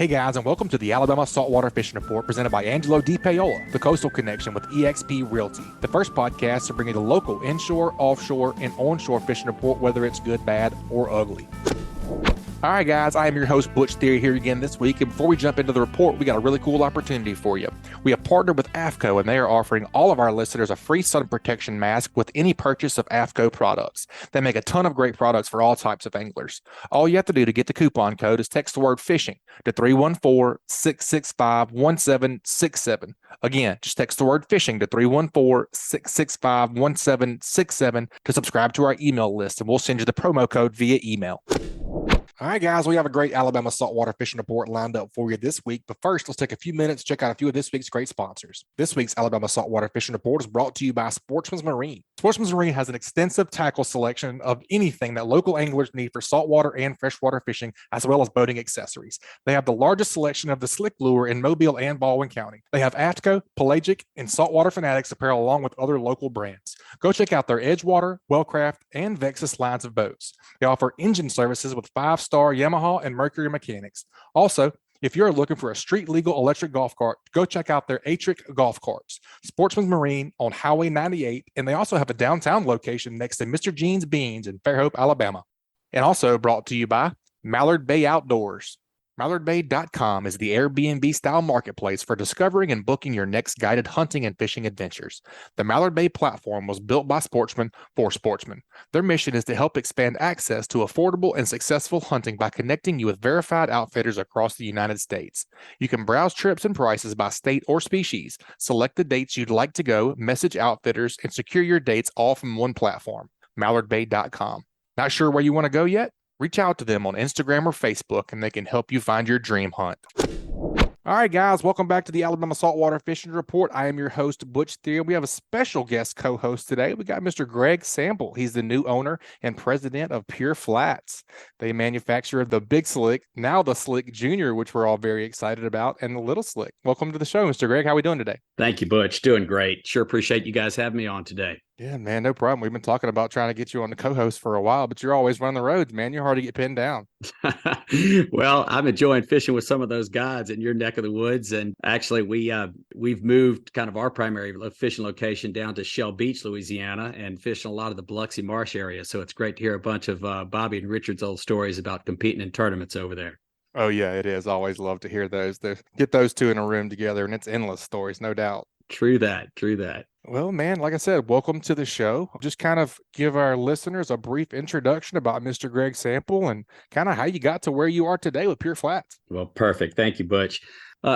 Hey guys, and welcome to the Alabama Saltwater Fishing Report presented by Angelo Di Paola, the Coastal Connection with eXp Realty. The first podcast to bring you the local inshore, offshore, and onshore fishing report, whether it's good, bad, or ugly. All right, guys, I am your host, Butch here again this week. And before we jump into the report, we got a really cool opportunity for you. We have partnered with AFCO, and they are offering all of our listeners a free sun protection mask with any purchase of AFCO products. They make a ton of great products for all types of anglers. All you have to do to get the coupon code is text the word fishing to 314-665-1767. Again, just text the word fishing to 314-665-1767 to subscribe to our email list, and we'll send you the promo code via email. All right, guys, we have a great Alabama saltwater fishing report lined up for you this week. But first, let's take a few minutes to check out a few of this week's great sponsors. This week's Alabama saltwater fishing report is brought to you by Sportsman's Marine. Sportsman's Marine has an extensive tackle selection of anything that local anglers need for saltwater and freshwater fishing, as well as boating accessories. They have the largest selection of the slick lure in Mobile and Baldwin County. They have AFCO, Pelagic, and Saltwater Fanatics apparel along with other local brands. Go check out their Edgewater, Wellcraft, and Vexus lines of boats. They offer engine services with 5-star Yamaha and Mercury mechanics. Also, if you're looking for a street-legal electric golf cart, go check out their Atric golf carts. Sportsman's Marine on Highway 98, and they also have a downtown location next to Mr. Jean's Beans in Fairhope, Alabama. And also brought to you by Mallard Bay Outdoors. MallardBay.com is the Airbnb-style marketplace for discovering and booking your next guided hunting and fishing adventures. The Mallard Bay platform was built by sportsmen for sportsmen. Their mission is to help expand access to affordable and successful hunting by connecting you with verified outfitters across the United States. You can browse trips and prices by state or species, select the dates you'd like to go, message outfitters, and secure your dates all from one platform, MallardBay.com. Not sure where you want to go yet? Reach out to them on Instagram or Facebook, and they can help you find your dream hunt. All right, guys, welcome back to the Alabama Saltwater Fishing Report. I am your host, Butch Theory. We have a special guest co-host today. We got Mr. Greg Sample. He's the new owner and president of Pure Flats. They manufacture the Big Slick, now the Slick Junior, which we're all very excited about, and the Little Slick. Welcome to the show, Mr. Greg. How are we doing today? Thank you, Butch. Doing great. Sure appreciate you guys having me on today. Yeah, man, no problem. We've been talking about trying to get you on the co-host for a while, but you're always running the roads, man. You're hard to get pinned down. Well, I'm enjoying fishing with some of those guides in your neck of the woods. And actually, we've moved kind of our primary fishing location down to Shell Beach, Louisiana, and fishing a lot of the Biloxi Marsh area. So it's great to hear a bunch of Bobby and Richard's old stories about competing in tournaments over there. Oh, yeah, it is. Always love to hear those. Get those two in a room together, and it's endless stories, no doubt. True that. Well, man, like I said, welcome to the show. Just kind of give our listeners a brief introduction about Mr. Greg Sample and kind of how you got to where you are today with Pure Flats. Well, perfect. Thank you, Butch.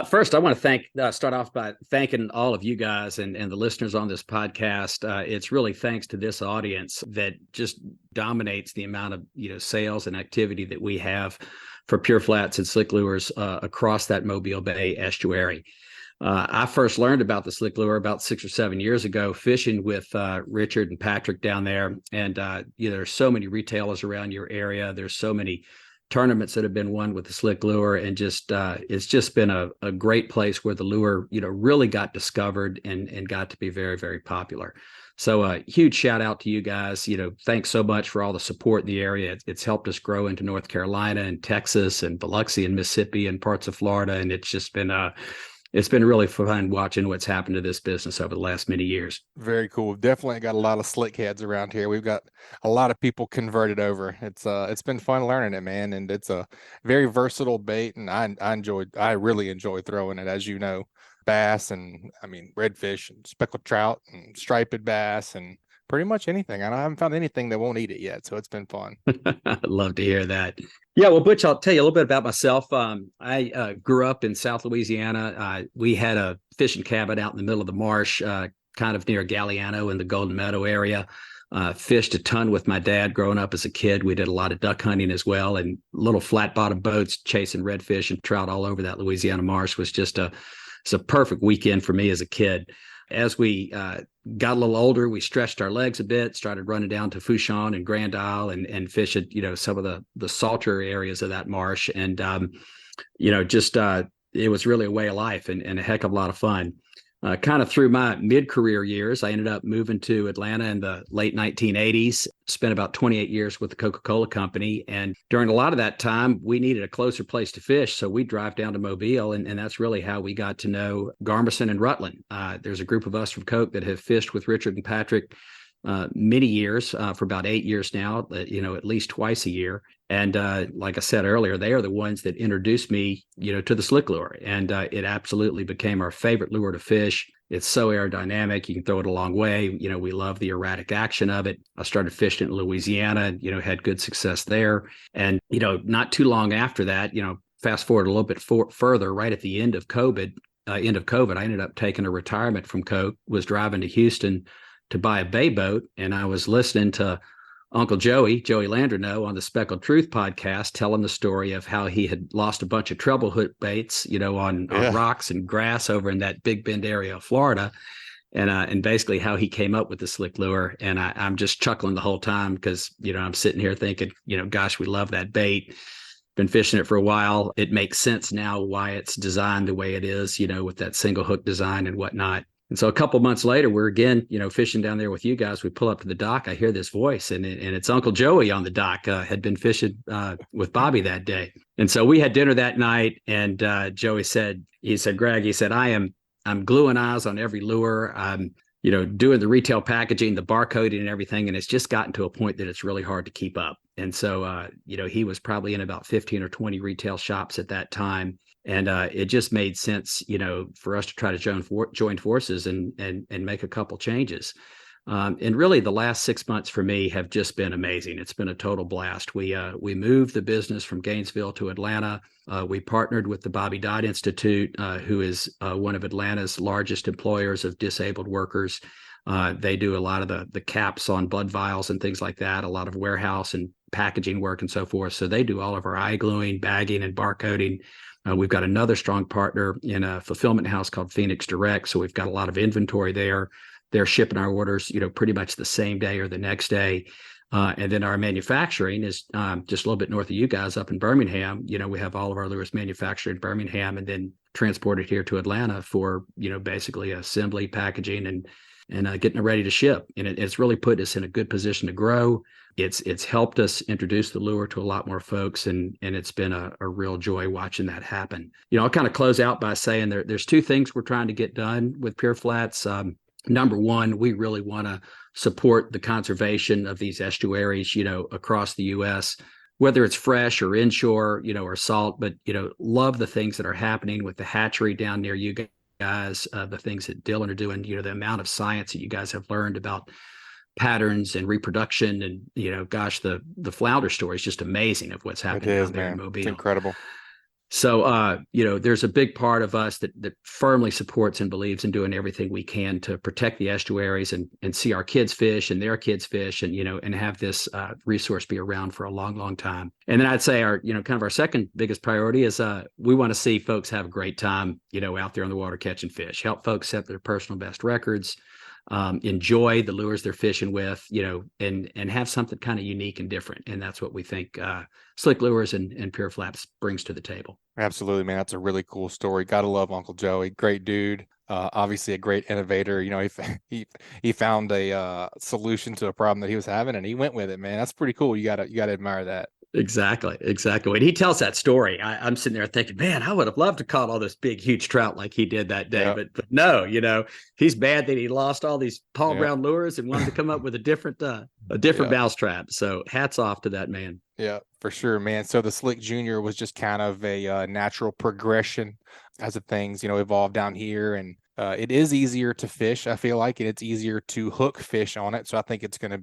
First, I want to start off by thanking all of you guys and the listeners on this podcast. It's really thanks to this audience that just dominates the amount of sales and activity that we have for Pure Flats and slick lures across that Mobile Bay estuary. I first learned about the slick lure about 6 or 7 years ago, fishing with Richard and Patrick down there. And, there's so many retailers around your area. There's so many tournaments that have been won with the slick lure. And just it's just been a great place where the lure, really got discovered and got to be very, very popular. So a huge shout out to you guys. Thanks so much for all the support in the area. It's helped us grow into North Carolina and Texas and Biloxi and Mississippi and parts of Florida. And it's just been it's been really fun watching what's happened to this business over the last many years. Very cool. Definitely got a lot of slick heads around here. We've got a lot of people converted over. It's been fun learning it, man. And it's a very versatile bait. And I really enjoy throwing it, as you know, bass and redfish and speckled trout and striped bass and pretty much anything. I haven't found anything that won't eat it yet. So it's been fun. I'd love to hear that. Yeah, well, Butch, I'll tell you a little bit about myself. I grew up in South Louisiana. We had a fishing cabin out in the middle of the marsh, kind of near Galliano in the Golden Meadow area. Fished a ton with my dad growing up as a kid. We did a lot of duck hunting as well, and little flat bottom boats chasing redfish and trout all over that Louisiana marsh was just it's a perfect weekend for me as a kid. As we got a little older, we stretched our legs a bit, started running down to Fouchon and Grand Isle and fish at, some of the salter areas of that marsh. And, it was really a way of life and a heck of a lot of fun. kind of through my mid-career years, I ended up moving to Atlanta in the late 1980s, spent about 28 years with the Coca-Cola Company. And during a lot of that time, we needed a closer place to fish. So we drive down to Mobile, and that's really how we got to know Garmison and Rutland. There's a group of us from Coke that have fished with Richard and Patrick many years, for about 8 years now, at least twice a year. And like I said earlier, they are the ones that introduced me, to the slick lure. And it absolutely became our favorite lure to fish. It's so aerodynamic. You can throw it a long way. We love the erratic action of it. I started fishing in Louisiana, had good success there. And, not too long after that, fast forward a little bit further, right at the end of COVID, I ended up taking a retirement from Coke, was driving to Houston to buy a bay boat. And I was listening to Uncle Joey Landreneau on the Speckled Truth podcast, telling the story of how he had lost a bunch of treble hook baits, on rocks and grass over in that Big Bend area of Florida. And basically how he came up with the slick lure. And I'm just chuckling the whole time because, I'm sitting here thinking, gosh, we love that bait. Been fishing it for a while. It makes sense now why it's designed the way it is, with that single hook design and whatnot. And so a couple months later, we're again, fishing down there with you guys. We pull up to the dock. I hear this voice, and it's Uncle Joey on the dock. Had been fishing with Bobby that day, and so we had dinner that night. And Joey said, Greg, I'm gluing eyes on every lure. I'm, doing the retail packaging, the barcoding, and everything, and it's just gotten to a point that it's really hard to keep up. And so, he was probably in about 15 or 20 retail shops at that time. And it just made sense, for us to try to join forces and make a couple changes. And really, the last 6 months for me have just been amazing. It's been a total blast. We moved the business from Gainesville to Atlanta. We partnered with the Bobby Dodd Institute, who is one of Atlanta's largest employers of disabled workers. They do a lot of the caps on blood vials and things like that, a lot of warehouse and packaging work and so forth. So they do all of our eye gluing, bagging, and barcoding. We've got another strong partner in a fulfillment house called Phoenix Direct. So we've got a lot of inventory there. They're shipping our orders, pretty much the same day or the next day. And then our manufacturing is just a little bit north of you guys up in Birmingham. We have all of our lures manufactured in Birmingham and then transported here to Atlanta for, basically assembly, packaging, and getting it ready to ship. And it's really put us in a good position to grow. It's helped us introduce the lure to a lot more folks, and it's been a real joy watching that happen. I'll kind of close out by saying there's two things we're trying to get done with Pure Flats. Number one, we really want to support the conservation of these estuaries, across the U.S., whether it's fresh or inshore, or salt, but, love the things that are happening with the hatchery down near you guys, the things that Dylan are doing, the amount of science that you guys have learned about patterns and reproduction, and gosh, the flounder story is just amazing of what's happening down there in Mobile. It's incredible. So there's a big part of us that firmly supports and believes in doing everything we can to protect the estuaries and see our kids fish and their kids fish, and and have this resource be around for a long, long time. And then I'd say our kind of our second biggest priority is we want to see folks have a great time out there on the water catching fish, help folks set their personal best records, enjoy the lures they're fishing with, and have something kind of unique and different. And that's what we think Slick Lures and Pure Flaps brings to the table. Absolutely, man. That's a really cool story. Gotta love Uncle Joey. Great dude. Obviously a great innovator. He found a solution to a problem that he was having, and he went with it, man. That's pretty cool. You gotta admire that. Exactly. When he tells that story, I'm sitting there thinking, man, I would have loved to caught all this big, huge trout like he did that day. Yep. But no, he's bad that he lost all these Paul Brown lures and wanted to come up with a different mousetrap. So hats off to that man. Yeah, for sure, man. So the Slick Junior was just kind of a natural progression as the things, evolved down here. And it is easier to fish, I feel like, and it's easier to hook fish on it. So I think it's going to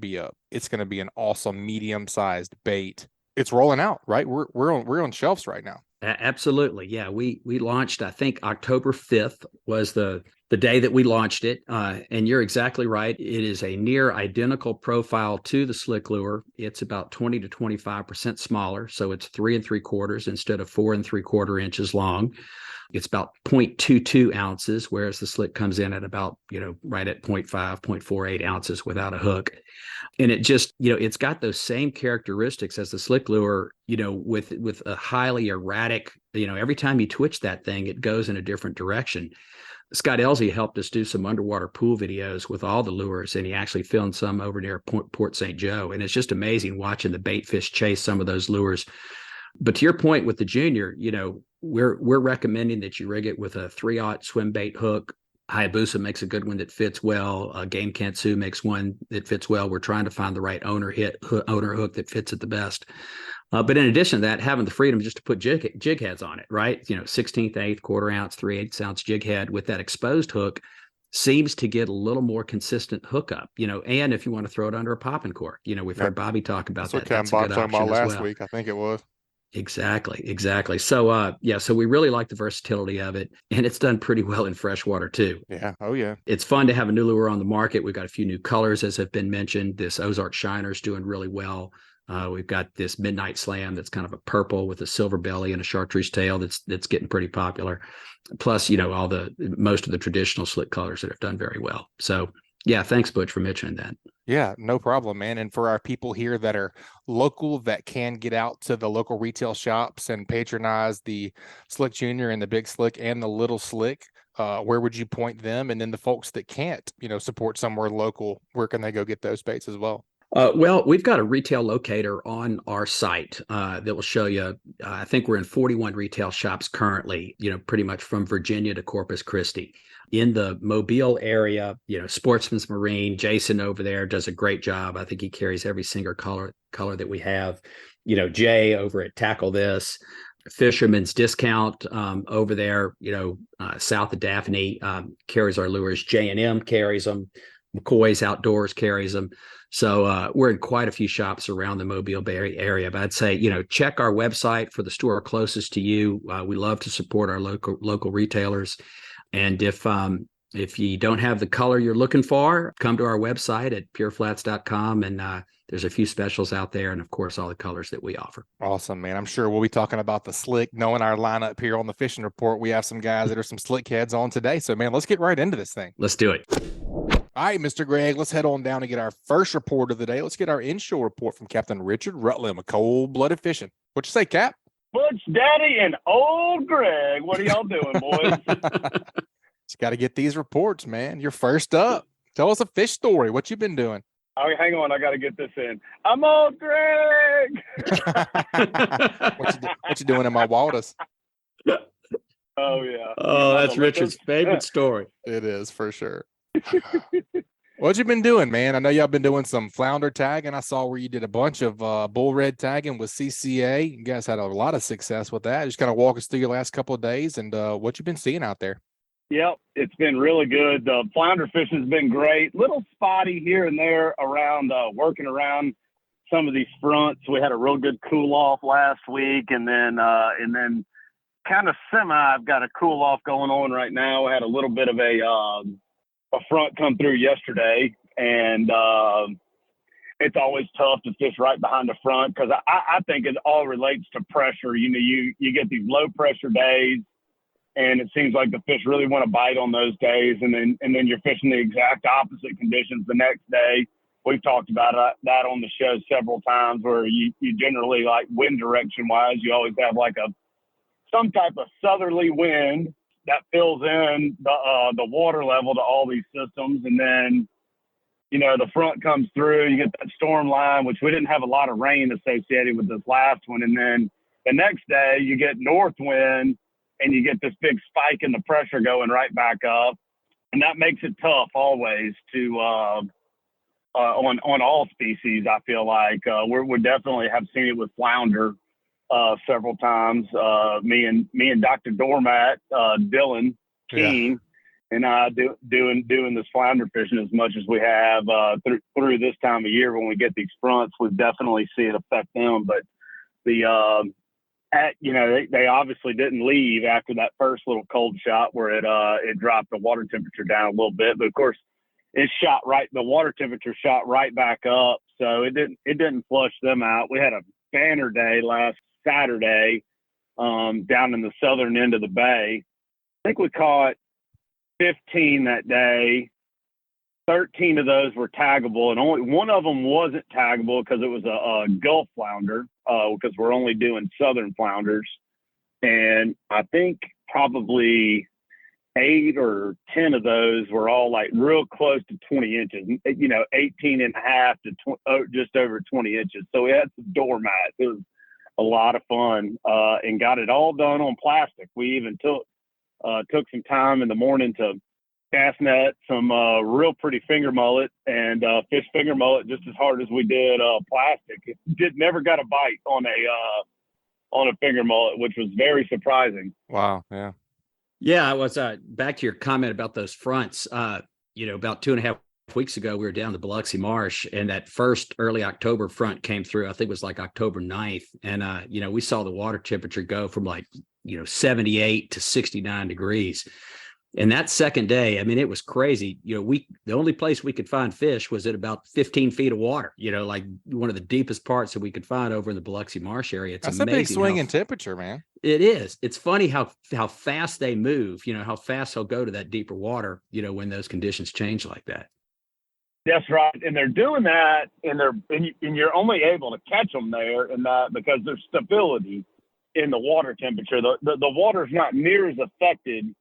be an awesome medium-sized bait. It's rolling out, right? We're on shelves right now. Absolutely. Yeah. We launched, I think October 5th was the day that we launched it. And you're exactly right. It is a near identical profile to the Slick Lure. It's about 20 to 25% smaller. So it's 3 3/4 instead of 4 3/4 inches long. It's about 0.22 ounces, whereas the Slick comes in at about, right at 0.5, 0.48 ounces without a hook. And it just, it's got those same characteristics as the Slick Lure, with a highly erratic, every time you twitch that thing, it goes in a different direction. Scott Elsey helped us do some underwater pool videos with all the lures, and he actually filmed some over near Port St. Joe. And it's just amazing watching the bait fish chase some of those lures. But to your point with the junior, we're recommending that you rig it with a 3/0 swim bait hook. Hayabusa makes a good one that fits well. Game Kansu makes one that fits well. We're trying to find the right owner hook that fits it the best. But in addition to that, having the freedom just to put jig heads on it, right? 16th, 8th, 1/4 ounce, 3/8 ounce jig head with that exposed hook seems to get a little more consistent hookup, and if you want to throw it under a popping cork, we've heard Bobby talk about that. That's a good option as well. Last week, I think it was. Exactly. So, so we really like the versatility of it, and it's done pretty well in freshwater too. Yeah. Oh yeah. It's fun to have a new lure on the market. We've got a few new colors, as have been mentioned. This Ozark Shiner is doing really well. We've got this Midnight Slam that's kind of a purple with a silver belly and a chartreuse tail that's getting pretty popular. Plus, most of the traditional slick colors that have done very well. So yeah, thanks, Butch, for mentioning that. Yeah, no problem, man. And for our people here that are local, that can get out to the local retail shops and patronize the Slick Junior and the Big Slick and the Little Slick, where would you point them? And then the folks that can't, support somewhere local, where can they go get those baits as well? Well, we've got a retail locator on our site that will show you. I think we're in 41 retail shops currently, pretty much from Virginia to Corpus Christi. In the Mobile area, Sportsman's Marine, Jason over there does a great job. I think he carries every single color that we have. Jay over at Tackle This, Fisherman's Discount over there, south of Daphne carries our lures. J&M carries them. McCoy's Outdoors carries them. So we're in quite a few shops around the Mobile Bay area. But I'd say, check our website for the store closest to you. We love to support our local retailers. And if you don't have the color you're looking for, come to our website at pureflats.com, and there's a few specials out there, and of course all the colors that we offer. Awesome, man. I'm sure we'll be talking about the slick. Knowing our lineup here on the Fishing Report, we have some guys that are some slick heads on today. So, man, let's get right into this thing. Let's do it. All right, Mr. Greg, let's head on down and get our first report of the day. Let's get our inshore report from Captain Richard Rutland of Cold-Blooded Fishing. What you say, Cap? Butch, Daddy, and old Greg. What are y'all doing, boys? Just got to get these reports, man. You're first up. Tell us a fish story. What you been doing? Oh, hang on. I got to get this in. I'm old Greg. What you doing in my waters? Oh, yeah. Oh, that's Richard's favorite story. It is, for sure. What you been doing, man? I know y'all been doing some flounder tagging. I saw where you did a bunch of bull red tagging with CCA. You guys had a lot of success with that. Just kind of walk us through your last couple of days and what you've been seeing out there. Yep, it's been really good. The flounder fishing has been great. Little spotty here and there around working around some of these fronts. We had a real good cool off last week, and then kind of I've got a cool off going on right now. I had a little bit of a front come through yesterday, and it's always tough to fish right behind the front because I think it all relates to pressure. You get these low pressure days, and it seems like the fish really want to bite on those days, and then you're fishing the exact opposite conditions the next day. We've talked about that on the show several times, where you generally, like wind direction wise, you always have like some type of southerly wind that fills in the water level to all these systems. And then, the front comes through, you get that storm line, which we didn't have a lot of rain associated with this last one. And then the next day you get north wind and you get this big spike in the pressure going right back up. And that makes it tough always to, on all species. I feel like we definitely have seen it with flounder several times. Me and Dr. Doormat, Dylan Keene, and I doing this flounder fishing as much as we have through this time of year. When we get these fronts, we definitely see it affect them. But they obviously didn't leave after that first little cold shot where it dropped the water temperature down a little bit. But of course, the water temperature shot right back up, so it didn't flush them out. We had a banner day last Saturday down in the southern end of the bay. I think we caught 15 that day. 13 of those were taggable, and only one of them wasn't taggable because it was a Gulf flounder, because we're only doing southern flounders. And I think probably 8 or 10 of those were all like real close to 20 inches, 18 and a half to just over 20 inches. So we had some doormats. It was a lot of fun, and got it all done on plastic. We even took some time in the morning to cast net some real pretty finger mullet and fish finger mullet just as hard as we did plastic. It never got a bite on a finger mullet, which was very surprising. Wow. Yeah. Yeah, I was back to your comment about those fronts. About 2.5 weeks ago, we were down the Biloxi Marsh, and that first early October front came through. I think it was like October 9th. And, we saw the water temperature go from 78 to 69 degrees. And that second day, I mean, it was crazy. The only place we could find fish was at about 15 feet of water, like one of the deepest parts that we could find over in the Biloxi Marsh area. It's That's amazing. a big swing in temperature, man. It is. It's funny how fast they move, how fast they'll go to that deeper water, when those conditions change like that. That's right. And they're doing that, and you're only able to catch them there in that because there's stability in the water temperature. The water's not near as affected,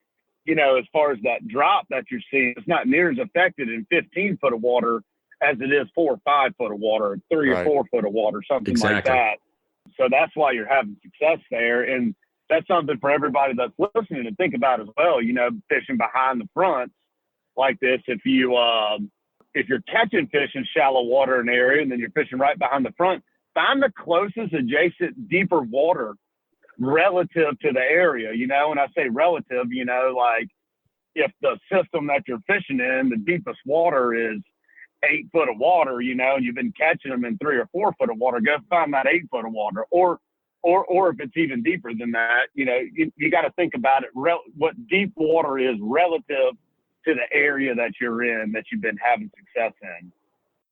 as far as that drop that you're seeing. It's not near as affected in 15 foot of water as it is 4 or 5 foot of water, 3 or 4 foot of water, something like that. So that's why you're having success there. And that's something for everybody that's listening to think about as well, fishing behind the fronts like this. If you're catching fish in shallow water in an area and then you're fishing right behind the front, find the closest adjacent deeper water relative to the area. When I say relative, like if the system that you're fishing in, the deepest water is 8 foot of water, and you've been catching them in 3 or 4 foot of water, go find that 8 foot of water. Or if it's even deeper than that, you got to think about it. What deep water is relative to the area that you're in, that you've been having success in.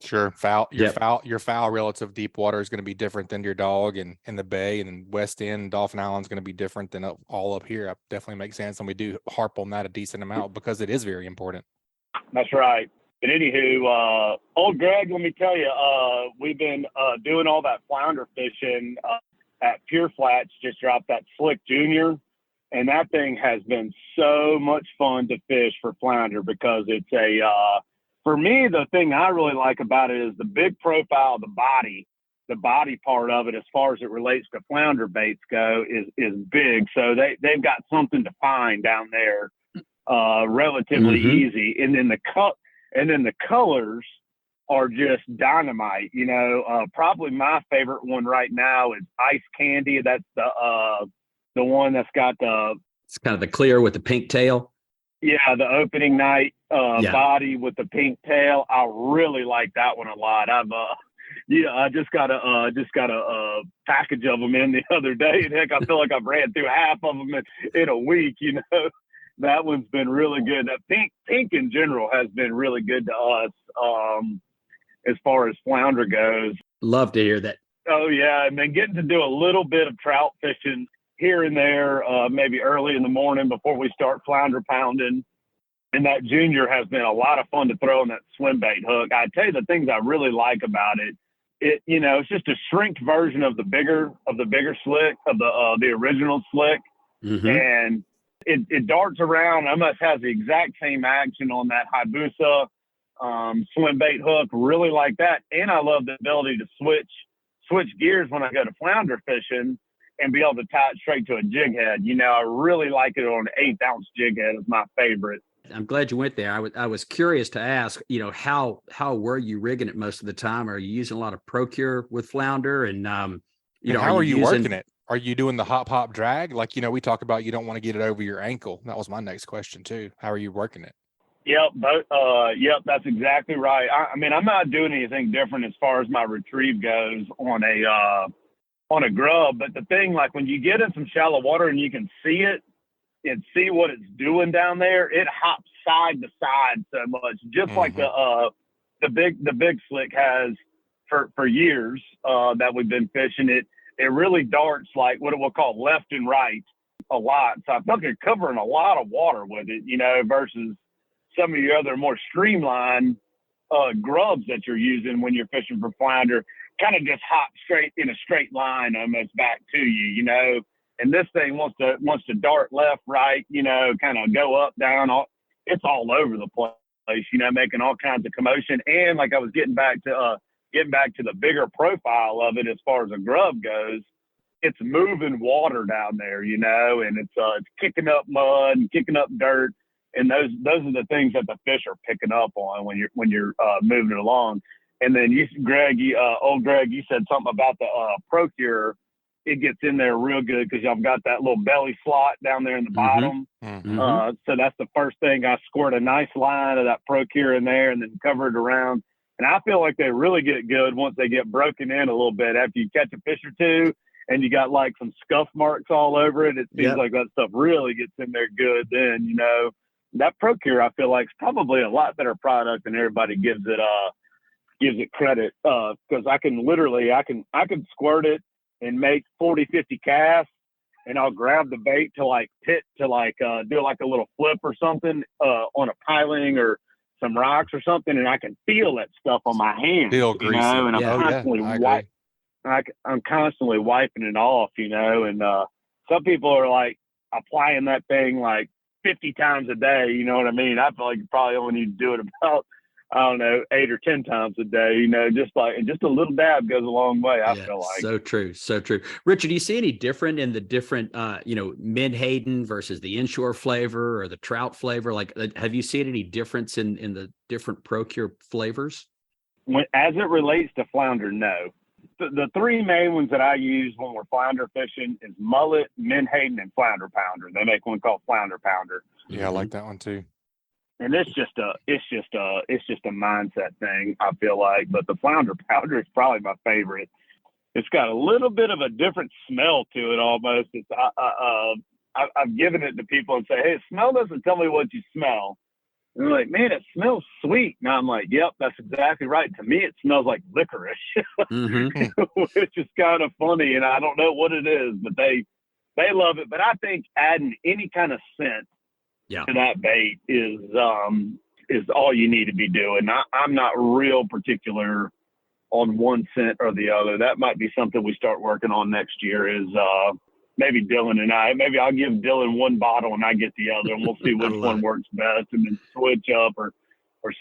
Sure. Your foul relative deep water is going to be different than your dog and in the bay, and West End, Dauphin Island is going to be different than all up here. That definitely makes sense. And we do harp on that a decent amount because it is very important. That's right. But anywho, old Greg, let me tell you, we've been doing all that flounder fishing at Pure Flats, just dropped that Slick Junior. And that thing has been so much fun to fish for flounder because it's for me, the thing I really like about it is the big profile of the body part of it, as far as it relates to flounder baits go, is big. So they've got something to find down there, relatively easy. And then the colors are just dynamite. Probably my favorite one right now is Ice Candy. That's the one that's got it's kind of the clear with the pink tail. Yeah, the opening night body with the pink tail. I really like that one a lot. I just got a package of them in the other day, and heck, I feel like I've ran through half of them in a week. That one's been really good. That pink in general has been really good to us as far as flounder goes. Love to hear that. Oh yeah, and then getting to do a little bit of trout fishing here and there, maybe early in the morning before we start flounder pounding. And that junior has been a lot of fun to throw on that swim bait hook. I tell you the things I really like about it. It's just a shrinked version of the bigger slick, of the original slick. Mm-hmm. And it darts around, almost has the exact same action on that Hayabusa swim bait hook. Really like that. And I love the ability to switch gears when I go to flounder fishing and be able to tie it straight to a jig head. I really like it on an 1/8 ounce jig head is my favorite. I'm glad you went there. I was curious to ask, how were you rigging it most of the time? Are you using a lot of Procure with flounder? And, how are you working it? Are you doing the hop drag? Like, we talk about, you don't want to get it over your ankle. That was my next question too. How are you working it? Yep, that's exactly right. I mean, I'm not doing anything different as far as my retrieve goes on a grub, but the thing, like when you get in some shallow water and you can see it and see what it's doing down there, it hops side to side so much, just like the big slick has for years that we've been fishing it. It really darts like what we'll call left and right a lot. So I think you're covering a lot of water with it, versus some of your other more streamlined grubs that you're using when you're fishing for flounder. Kind of just hop straight in a straight line almost back to you, and this thing wants to dart left, right, kind of go up, down. It's all over the place, making all kinds of commotion. And like I was getting back to the bigger profile of it as far as a grub goes, it's moving water down there, and it's kicking up mud and kicking up dirt, and those are the things that the fish are picking up on when you're moving it along. And then Greg, you said something about the Procure. It gets in there real good because y'all got that little belly slot down there in the bottom. Mm-hmm. So that's the first thing. I squirt a nice line of that Procure in there and then cover it around. And I feel like they really get good once they get broken in a little bit after you catch a fish or two and you got like some scuff marks all over it. It seems like that stuff really gets in there good then, That Procure, I feel like, is probably a lot better product than everybody gives it credit. Because I can squirt it and make 40, 50 casts, and I'll grab the bait to do like a little flip or something on a piling or some rocks or something, and I can feel that stuff on my hands. Feel greasy. And I'm constantly wiping it off, and some people are like applying that thing like 50 times a day, you know what I mean? I feel like you probably only need to do it about, 8 or 10 times a day, just a little dab goes a long way. I feel like. So true. Richard, do you see any different in the different, menhaden versus the inshore flavor or the trout flavor? Like, have you seen any difference in the different Procure flavors? As it relates to flounder, no. The three main ones that I use when we're flounder fishing is mullet, menhaden, and flounder pounder. They make one called flounder pounder. Yeah, I like that one too. And it's just a mindset thing, I feel like. But the flounder powder is probably my favorite. It's got a little bit of a different smell to it almost. It's I've given it to people and say, hey, smell doesn't tell me what you smell. And they're like, man, it smells sweet. And I'm like, yep, that's exactly right. To me, it smells like licorice, which is kind of funny. And I don't know what it is, but they love it. But I think adding any kind of scent to that bait is all you need to be doing. I'm not real particular on one scent or the other. That might be something we start working on next year is maybe Dylan and I. Maybe I'll give Dylan one bottle and I get the other, and we'll see which one works best, and then switch up or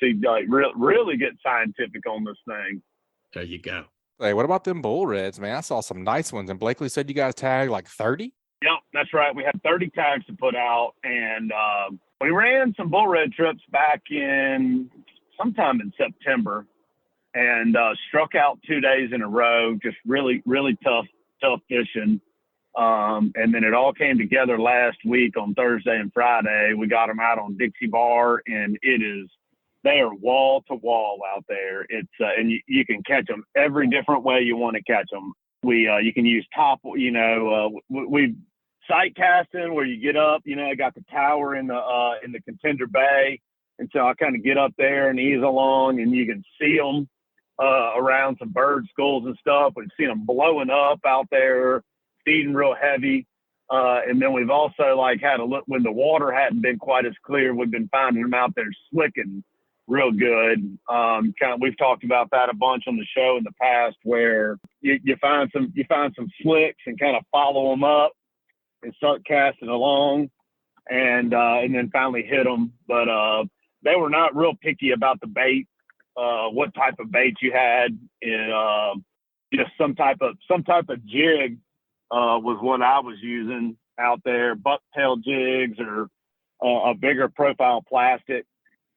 see, like, really get scientific on this thing. There you go. Hey, what about them bull reds, man? I saw some nice ones, and Blakely said you guys tagged like 30? Yep, that's right. We had 30 tags to put out, and we ran some bull red trips back in sometime in September, and struck out 2 days in a row, just really, really tough fishing. And then it all came together last week on Thursday and Friday. We got them out on Dixie Bar, and they are wall to wall out there. It's and you can catch them every different way you want to catch them. You can use we sight casting where you get up, I got the tower in the Contender Bay. And so I kind of get up there and ease along, and you can see them around some bird schools and stuff. We've seen them blowing up out there, feeding real heavy. And then we've also had a look when the water hadn't been quite as clear. We've been finding them out there slicking real good. We've talked about that a bunch on the show in the past, where you find some slicks and kind of follow them up and start casting along, and then finally hit them. But they were not real picky about the bait, what type of bait you had, and just some type of jig was what I was using out there, bucktail jigs or a bigger profile plastic.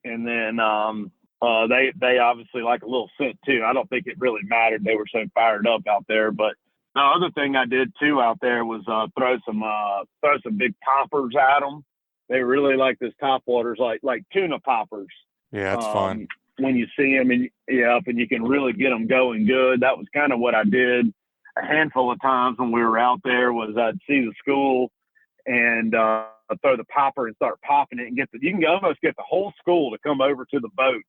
And then they obviously like a little scent too. I don't think it really mattered. They were so fired up out there. But the other thing I did too out there was throw some big poppers at them. They really like this topwaters, like tuna poppers. Yeah, it's fun when you see them, and you can really get them going good. That was kind of what I did a handful of times when we were out there. Was I'd see the school and throw the popper and start popping it, and you can almost get the whole school to come over to the boat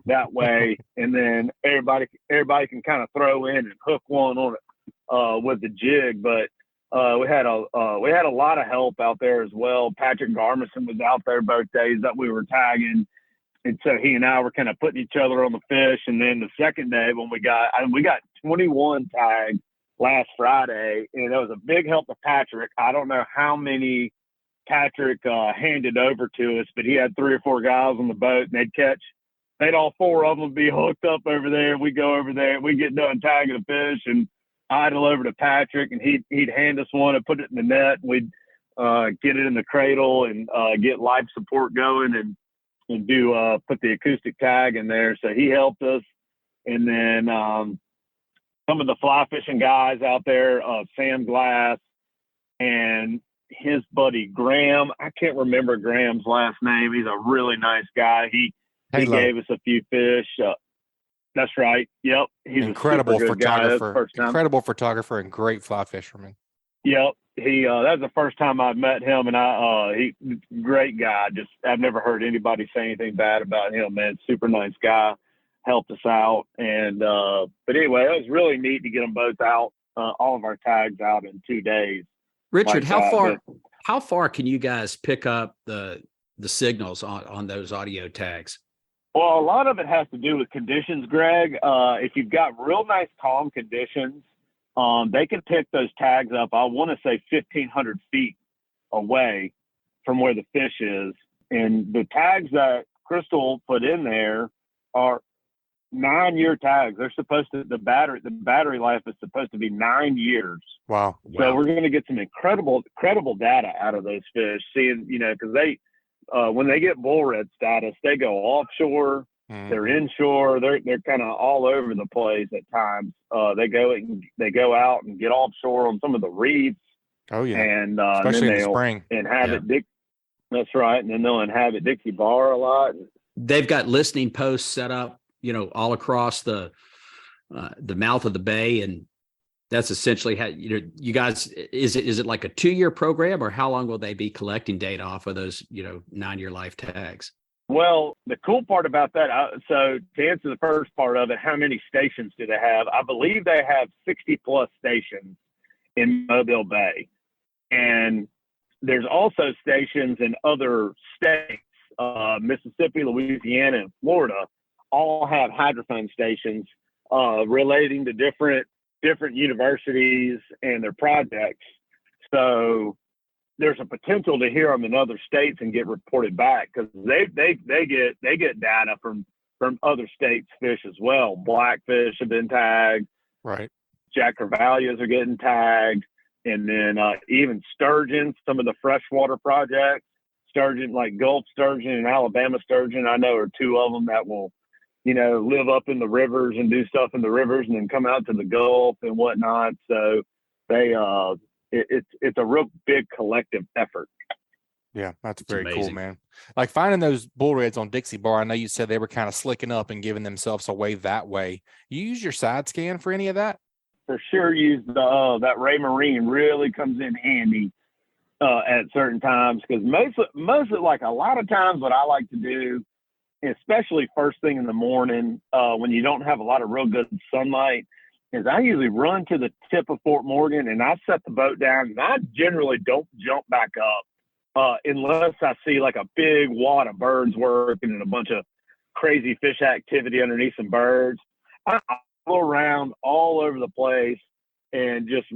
that way, and then everybody can kind of throw in and hook one on it with the jig. But we had a lot of help out there as well. Patrick Garmison was out there both days that we were tagging, and so he and I were kind of putting each other on the fish. And then the second day when we got 21 tags last Friday, and it was a big help to Patrick. I don't know how many Patrick handed over to us, but he had 3 or 4 guys on the boat, and they'd all 4 of them be hooked up over there. We go over there, we get done tagging a fish and idle over to Patrick, and he'd hand us one and put it in the net. And we'd get it in the cradle and get life support going and do put the acoustic tag in there. So he helped us. And then some of the fly fishing guys out there, Sam Glass and his buddy Graham. I can't remember Graham's last name. He's a really nice guy. He gave us a few fish. That's right. Yep. He's incredible a super good photographer. Guy. Incredible photographer and great fly fisherman. Yep. He that was the first time I've met him, and he great guy. Just I've never heard anybody say anything bad about him, man. Super nice guy. Helped us out. And but anyway, it was really neat to get them both out, all of our tags out in 2 days. Richard, like how far can you guys pick up the signals on those audio tags? Well, a lot of it has to do with conditions, Greg. If you've got real nice calm conditions, they can pick those tags up, I want to say 1,500 feet away from where the fish is. And the tags that Crystal put in there are 9-year tags. They're supposed to, the battery life is supposed to be 9 years. Wow. So we're going to get some incredible data out of those fish, seeing, because they, when they get bull red status, they go offshore, they're inshore, they're kind of all over the place at times. They go out and get offshore on some of the reefs. Oh yeah. And especially then in the spring. Inhabit that's right. And then they'll inhabit Dixie Bar a lot. They've got listening posts set up, all across the mouth of the bay, and that's essentially how you guys. Is it like a 2-year program, or how long will they be collecting data off of those 9-year life tags? Well, the cool part about that, so to answer the first part of it, how many stations do they have? I believe they have 60 plus stations in Mobile Bay, and there's also stations in other states, Mississippi, Louisiana, and Florida. All have hydrophone stations relating to different universities and their projects. So there's a potential to hear them in other states and get reported back, because they get data from other states' fish as well. Blackfish have been tagged, right? Jack Crevallias are getting tagged, and then even sturgeon. Some of the freshwater projects, sturgeon like Gulf sturgeon and Alabama sturgeon, I know are 2 of them that will live up in the rivers and do stuff in the rivers and then come out to the Gulf and whatnot. So they, it's a real big collective effort. Yeah, that's very cool, man. Like finding those bull reds on Dixie Bar. I know you said they were kind of slicking up and giving themselves away that way. You use your side scan for any of that? For sure, use that Ray Marine really comes in handy at certain times, because most of like a lot of times what I like to do, especially first thing in the morning, when you don't have a lot of real good sunlight, is I usually run to the tip of Fort Morgan and I set the boat down, and I generally don't jump back up unless I see like a big wad of birds working and a bunch of crazy fish activity underneath some birds. I go around all over the place and just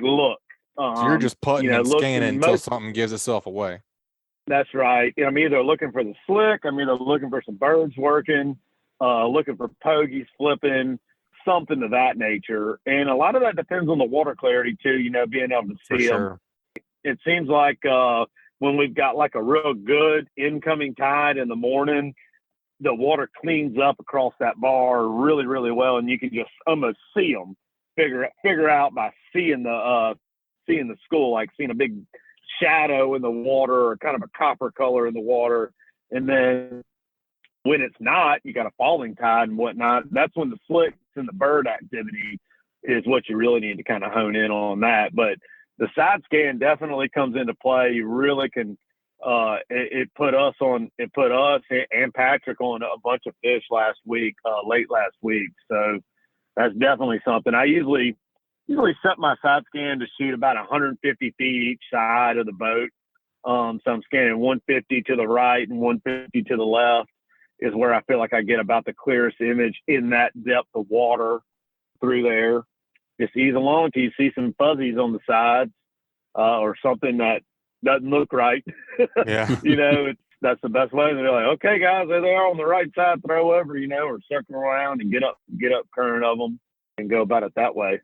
look. So you're just putting and scanning until something gives itself away. That's right. I'm either looking for the slick, I'm either looking for some birds working, looking for pogies flipping, something of that nature. And a lot of that depends on the water clarity too, being able to see them. It seems like when we've got like a real good incoming tide in the morning, the water cleans up across that bar really, really well, and you can just almost see them. Figure out by seeing the school, like seeing a big shadow in the water or kind of a copper color in the water. And then when it's not, you got a falling tide and whatnot. That's when the slicks and the bird activity is what you really need to kind of hone in on that. But the side scan definitely comes into play. You really can, it put us and Patrick on a bunch of fish late last week. So that's definitely something. I usually set my side scan to shoot about 150 feet each side of the boat. So I'm scanning 150 to the right and 150 to the left is where I feel like I get about the clearest image in that depth of water through there. just ease along till you see some fuzzies on the sides or something that doesn't look right. Yeah. That's the best way. They're like, okay, guys, there they are on the right side, throw over, or circle around and get up current of them and go about it that way.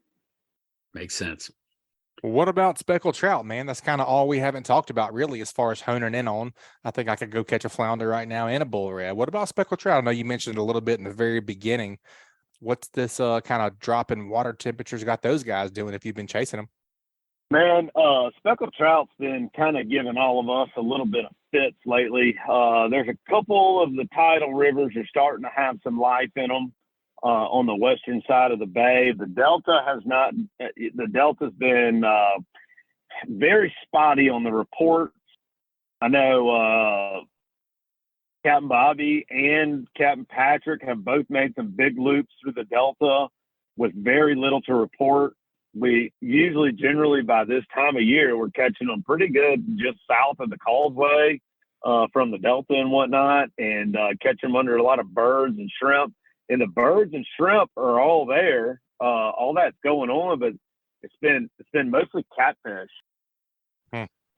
Makes sense. What about speckled trout, man? That's kind of all we haven't talked about really as far as honing in on. I think I could go catch a flounder right now and a bull red. What about speckled trout? I know you mentioned a little bit in the very beginning. What's this kind of drop in water temperatures got those guys doing if you've been chasing them? Man, speckled trout's been kind of giving all of us a little bit of fits lately. There's a couple of the tidal rivers are starting to have some life in them on the western side of the bay. The Delta has not. The Delta's been very spotty on the reports. I know Captain Bobby and Captain Patrick have both made some big loops through the Delta with very little to report. We usually, generally by this time of year, we're catching them pretty good just south of the causeway from the Delta and whatnot, and catch them under a lot of birds and shrimp. And the birds and shrimp are all there. All that's going on, but it's been mostly catfish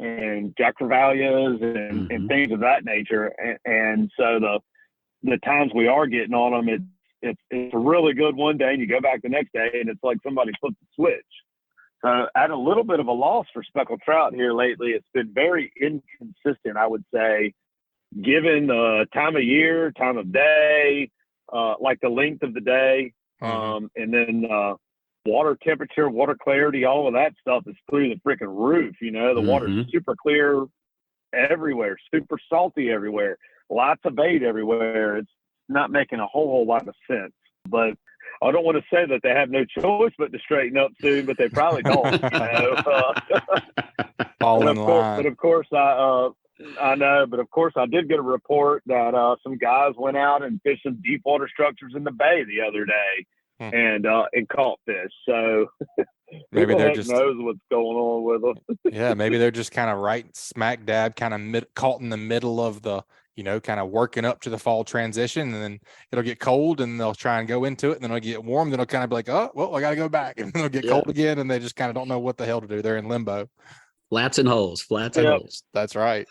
and jack crevallias and things of that nature. And so the times we are getting on them, it's a really good one day, and you go back the next day, and it's like somebody flipped the switch. So at a little bit of a loss for speckled trout here lately. It's been very inconsistent, I would say, given the time of year, time of day, like the length of the day, and then water temperature, water clarity, all of that stuff is through the freaking roof. The water's super clear everywhere, super salty everywhere, lots of bait everywhere. It's not making a whole lot of sense. But I don't want to say that they have no choice but to straighten up soon, but they probably don't. Fall in line. But of course, I know. But of course, I did get a report that some guys went out and fished some deep water structures in the bay the other day and caught fish. So maybe they're just knows what's going on with them. Yeah, maybe they're just kind of right smack dab, kind of caught in the middle of the, kind of working up to the fall transition, and then it'll get cold and they'll try and go into it, and then it'll get warm, then it'll kind of be like, oh, well, I got to go back, and then it'll get cold again, and they just kind of don't know what the hell to do. They're in limbo. Flats and holes. That's right.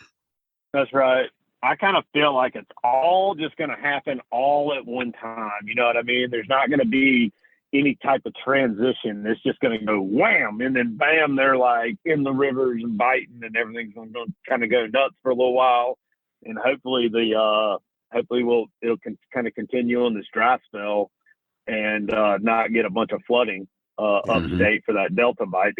That's right. I kind of feel like it's all just going to happen all at one time. You know what I mean? There's not going to be any type of transition. It's just going to go wham, and then bam, they're like in the rivers and biting, and everything's going to kind of go nuts for a little while. And hopefully it'll kind of continue on this dry spell and not get a bunch of flooding upstate for that Delta bite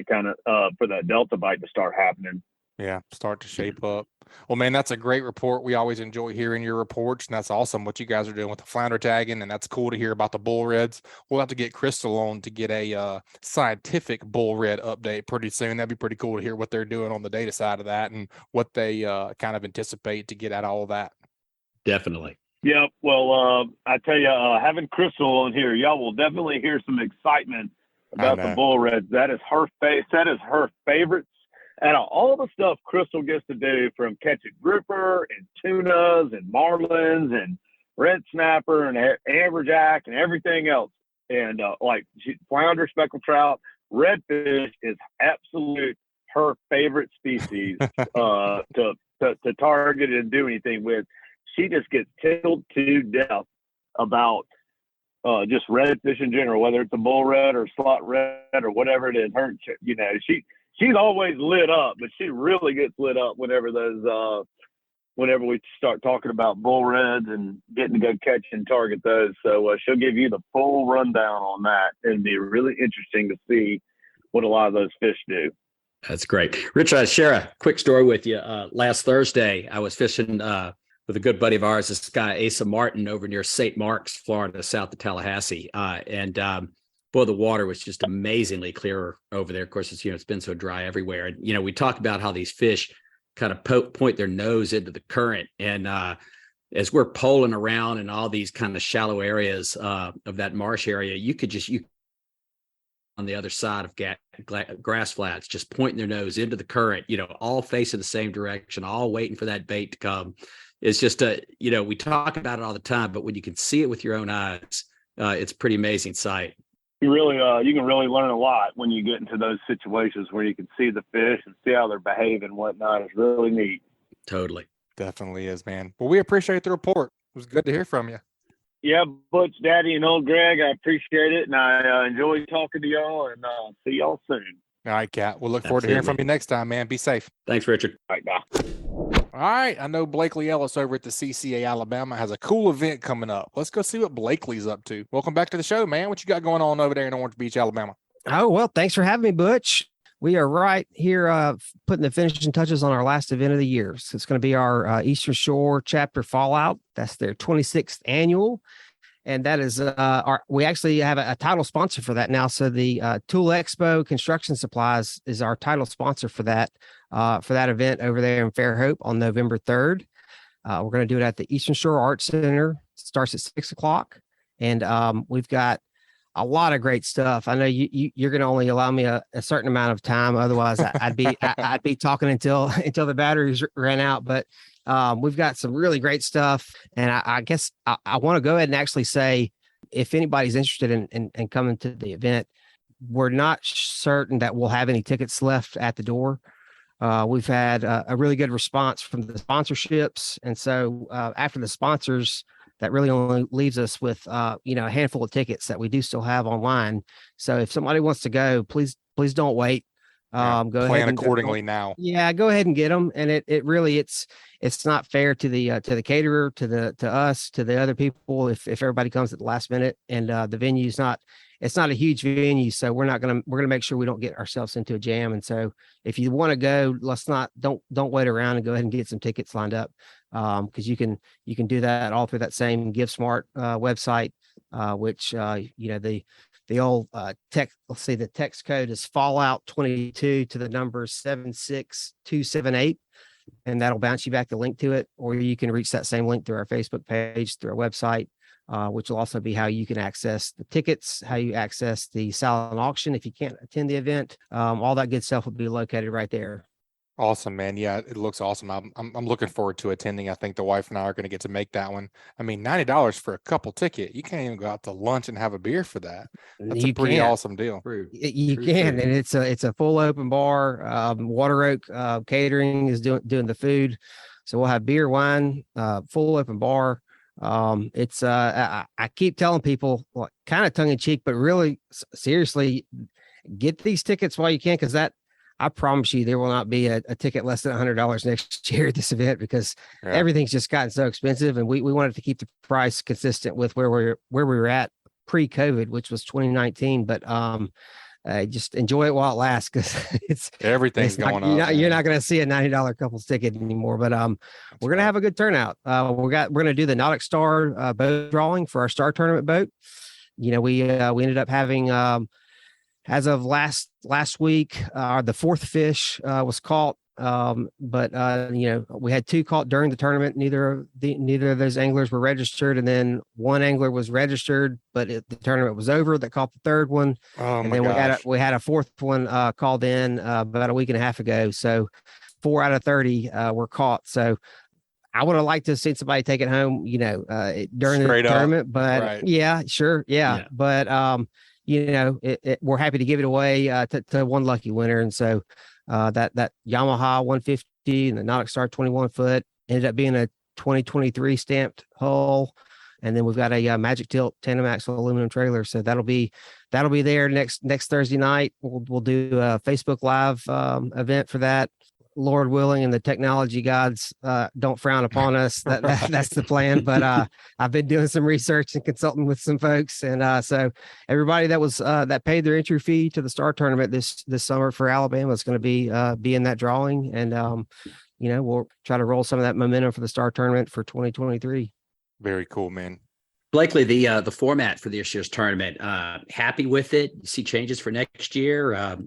to start happening. Yeah, start to shape up. Well, man, that's a great report. We always enjoy hearing your reports, and that's awesome what you guys are doing with the flounder tagging, and that's cool to hear about the bull reds. We'll have to get Crystal on to get a scientific bull red update pretty soon. That'd be pretty cool to hear what they're doing on the data side of that and what they kind of anticipate to get out of all of that. Definitely. Yeah, well, I tell you, having Crystal on here, y'all will definitely hear some excitement about the bull reds. That is her favorite. Out of all the stuff Crystal gets to do, from catching grouper and tunas and marlins and red snapper and amberjack and everything else, and flounder, speckled trout, redfish is absolute her favorite species to target and do anything with. She just gets tickled to death about just redfish in general, whether it's a bull red or slot red or whatever it is. She's always lit up, but she really gets lit up whenever we start talking about bull reds and getting to go catch and target those. So she'll give you the full rundown on that. It'd be really interesting to see what a lot of those fish do. That's great. Rich, I share a quick story with you. Last Thursday, I was fishing with a good buddy of ours, this guy, Asa Martin, over near St. Marks, Florida, south of Tallahassee. Boy, the water was just amazingly clear over there. Of course, it's been so dry everywhere. And, we talk about how these fish kind of point their nose into the current. And as we're poling around in all these kind of shallow areas of that marsh area, you on the other side of grass flats, just pointing their nose into the current, all facing the same direction, all waiting for that bait to come. It's just, we talk about it all the time, but when you can see it with your own eyes, it's a pretty amazing sight. you can really learn a lot when you get into those situations where you can see the fish and see how they're behaving and whatnot. It's really neat. Totally. Definitely is, man. Well, we appreciate the report. It was good to hear from you. Yeah, Butch, Daddy, and old Greg, I appreciate it, and I enjoyed talking to y'all, and see y'all soon. All right, Cat. We'll look forward to hearing from you next time, man. Be safe. Thanks, Richard. All right, bye. All right. I know Blakely Ellis over at the CCA Alabama has a cool event coming up. Let's go see what Blakely's up to. Welcome back to the show, man. What you got going on over there in Orange Beach, Alabama? Oh, well, thanks for having me, Butch. We are right here putting the finishing touches on our last event of the year. So it's going to be our Eastern Shore chapter Fallout. That's their 26th annual. And that is we actually have a title sponsor for that now. So the Tool Expo Construction Supplies is our title sponsor for that event over there in Fairhope on November 3rd. We're going to do it at the Eastern Shore Arts Center. It starts at 6:00. And we've got a lot of great stuff. I know you're going to only allow me a certain amount of time. Otherwise, I'd be talking until the batteries ran out. But we've got some really great stuff. And I guess I want to go ahead and actually say, if anybody's interested in coming to the event, we're not certain that we'll have any tickets left at the door. We've had a really good response from the sponsorships. And so after the sponsors, that really only leaves us with, a handful of tickets that we do still have online. So if somebody wants to go, please don't wait. Go ahead plan and accordingly now. Yeah, go ahead and get them. And it really, it's not fair to the caterer, to us, to the other people. If everybody comes at the last minute, and the venue's it's not a huge venue. So we're going to make sure we don't get ourselves into a jam. And so if you want to go, don't wait around and go ahead and get some tickets lined up. Because you can do that all through that same GiveSmart website, which the old let's see, the text code is Fallout 22 to the number 76278, and that'll bounce you back the link to it. Or you can reach that same link through our Facebook page, through our website, which will also be how you can access the tickets, how you access the silent auction if you can't attend the event. All that good stuff will be located right there. Awesome, man. Yeah, it looks awesome. I'm looking forward to attending. I think the wife and I are going to get to make that one. I mean, $90 for a couple ticket. You can't even go out to lunch and have a beer for that. That's a pretty awesome deal. You can, and it's a full open bar. Water Oak Catering is doing the food, so we'll have beer, wine, full open bar. I keep telling people, kind of tongue in cheek, but really seriously, get these tickets while you can, because I promise you there will not be a ticket less than $100 next year at this event, because everything's just gotten so expensive, and we wanted to keep the price consistent with where we were at pre-COVID, which was 2019. But just enjoy it while it lasts, because everything's going on. You're not going to see a $90 couples ticket anymore. But we're going to have a good turnout. We're going to do the Nautic Star boat drawing for our Star Tournament boat. We ended up having as of last week, the fourth fish was caught. But we had two caught during the tournament. Neither of those anglers were registered. And then one angler was registered, but the tournament was over, that caught the third one. And then we had a fourth one called in about a week and a half ago. So 4 out of 30 were caught. So I would have liked to have seen somebody take it home, during the tournament, but yeah, sure. Yeah. But, we're happy to give it away to one lucky winner. And so that Yamaha 150 and the Nautic Star 21 foot ended up being a 2023 stamped hull. And then we've got a Magic Tilt tandem axle aluminum trailer. So that'll be there next Thursday night. We'll do a Facebook Live event for that. Lord willing, and the technology gods don't frown upon us. That's the plan. But I've been doing some research and consulting with some folks, and so everybody that paid their entry fee to the Star Tournament this summer for Alabama is going to be in that drawing, and we'll try to roll some of that momentum for the Star Tournament for 2023. Very cool, man. Blakely, the format for this year's tournament, happy with it? You see changes for next year?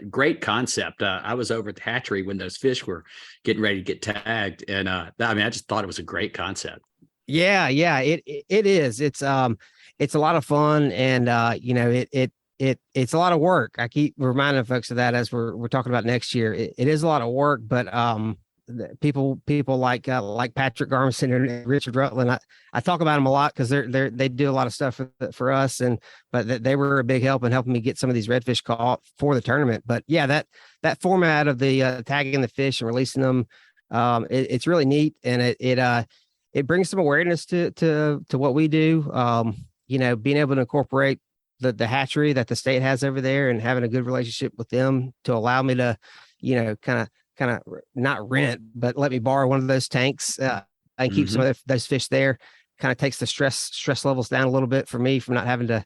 Great concept. I was over at the hatchery when those fish were getting ready to get tagged, and I just thought it was a great concept. Yeah, it is. It's a lot of fun, and it's a lot of work. I keep reminding folks of that as we're talking about next year. It is a lot of work, but people like Patrick Garmison and Richard Rutland. I talk about them a lot because they do a lot of stuff for us, but they were a big help in helping me get some of these redfish caught for the tournament. But yeah, that format of the tagging the fish and releasing them, it's really neat, and it brings some awareness to what we do. Being able to incorporate the hatchery that the state has over there and having a good relationship with them to allow me to, kind of not rent, but let me borrow one of those tanks and keep some of those fish there. Kind of takes the stress levels down a little bit for me from not having to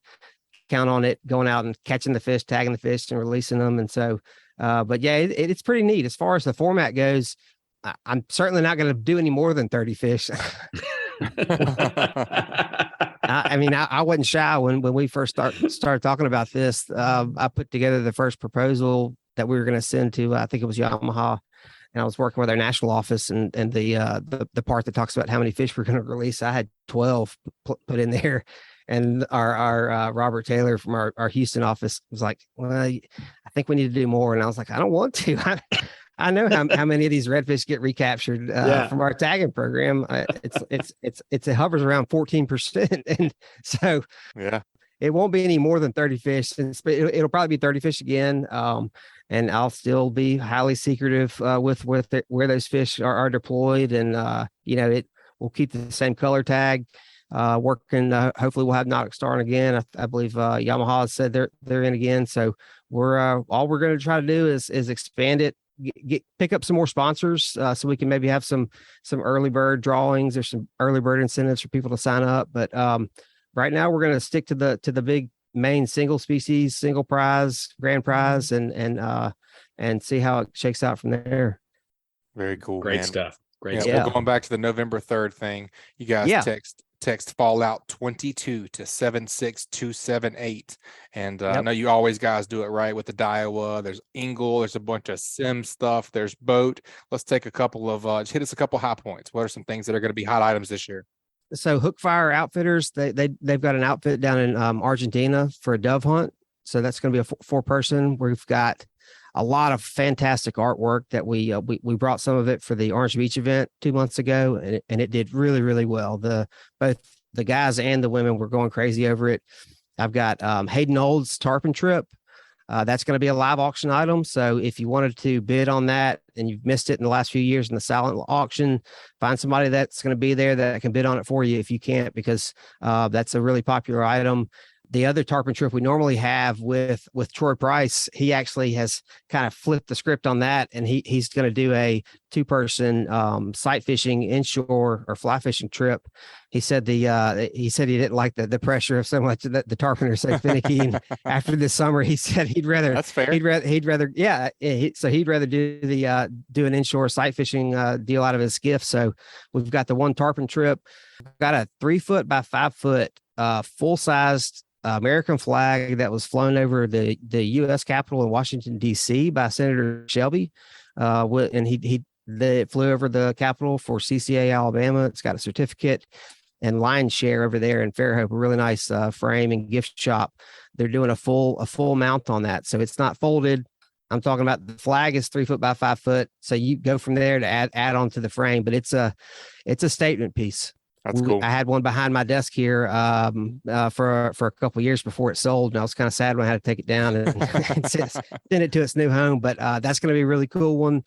count on it going out and catching the fish, tagging the fish, and releasing them. And so, but yeah, it's pretty neat as far as the format goes. I'm certainly not going to do any more than 30 fish. I wasn't shy when we first started talking about this. I put together the first proposal that we were going to send to, I think it was Yamaha, and I was working with our national office, and the part that talks about how many fish we're going to release, I had 12 put in there. And our Robert Taylor from our Houston office was like, well, I think we need to do more. And I was like, I don't want to. I know how many of these redfish get recaptured from our tagging program. It hovers around 14%, and so it won't be any more than 30 fish. It'll probably be 30 fish again, and I'll still be highly secretive with where those fish are deployed, and we'll keep the same color tag. Working. Hopefully, we'll have Nautic Star again. I believe Yamaha has said they're in again. So all we're going to try to do is expand it. Pick up some more sponsors so we can maybe have some early bird drawings or some early bird incentives for people to sign up. But right now we're going to stick to the big main single species, single prize, grand prize, and see how it shakes out from there. Very cool. Great stuff. Great stuff. Well, going back to the November 3rd thing, you guys text Fallout 22 to 76278. And I know you always guys do it right with the Daiwa. There's Ingle. There's a bunch of sim stuff. There's boat. Let's take a couple of, hit us a couple high points. What are some things that are going to be hot items this year? So Hookfire Outfitters, they've got an outfit down in Argentina for a dove hunt. So that's going to be a 4-person. We've got a lot of fantastic artwork that we brought some of it for the Orange Beach event 2 months ago, and it did really, really well. Both the guys and the women were going crazy over it. I've got Hayden Old's Tarpon Trip. That's going to be a live auction item. So if you wanted to bid on that and you've missed it in the last few years in the silent auction, find somebody that's going to be there that can bid on it for you if you can't, because that's a really popular item. The other tarpon trip we normally have with Troy Price, he actually has kind of flipped the script on that, and he's going to do a 2-person sight fishing inshore or fly fishing trip. He said he didn't like the pressure of so much that the tarpon are so finicky. And after this summer, he said he'd rather that's fair. He'd rather so he'd rather do an inshore sight fishing deal out of his skiff. So we've got the one tarpon trip, got a 3-foot by 5-foot full sized American flag that was flown over the U.S. Capitol in Washington, D.C. by Senator Shelby. And they flew over the Capitol for CCA Alabama. It's got a certificate and line share over there in Fairhope, a really nice frame and gift shop. They're doing a full mount on that. So it's not folded. I'm talking about the flag is 3 foot by 5 foot. So you go from there to add on to the frame, but it's a statement piece. That's cool. I had one behind my desk here for a couple of years before it sold, and I was kind of sad when I had to take it down and send it to its new home. But that's going to be a really cool one.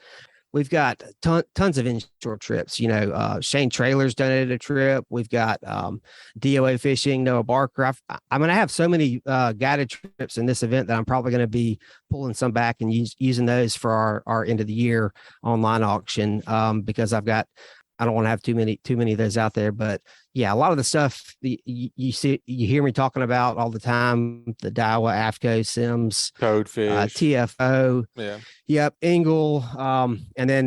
We've got tons of inshore trips. Shane Traylor's donated a trip. We've got DOA Fishing, Noah Barker. I'm going to have so many guided trips in this event that I'm probably going to be pulling some back and using those for our end of the year online auction because I don't want to have too many of those out there, but yeah, a lot of the stuff you hear me talking about all the time, the Daiwa, AFCO, Sims, Toadfish, TFO, yep, Ingle, and then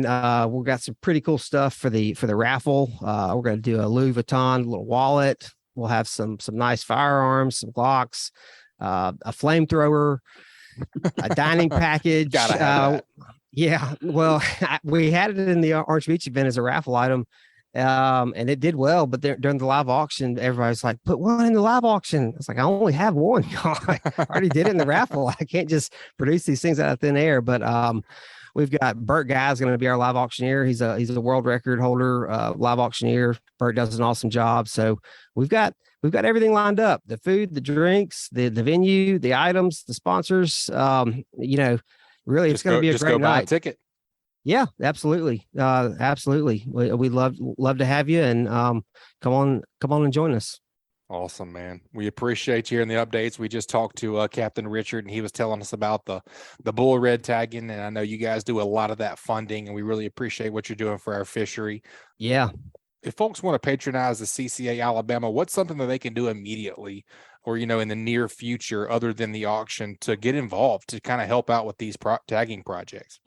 we've got some pretty cool stuff for the raffle. We're going to do a Louis Vuitton little wallet. We'll have some nice firearms, some Glocks, a flamethrower, a dining package. Gotta have that. Yeah, well, we had it in the Orange Beach event as a raffle item, and it did well. But during the live auction, everybody's like, "Put one in the live auction." It's like I only have one. I already did it in the raffle. I can't just produce these things out of thin air. But We've got Bert Guy's going to be our live auctioneer. He's a world record holder, live auctioneer. Bert does an awesome job. So we've got everything lined up: the food, the drinks, the venue, the items, the sponsors. Really, it's going to be a great buy a night. ticket. Yeah, absolutely. Absolutely. We love to have you, and come on and join us. Awesome, man. We appreciate you hearing the updates. We just talked to Captain Richard, and he was telling us about the bull red tagging, and I know you guys do a lot of that funding, and we really appreciate what you're doing for our fishery. Yeah. If folks want to patronize the CCA Alabama, what's something that they can do immediately or, in the near future other than the auction to get involved to kind of help out with these tagging projects?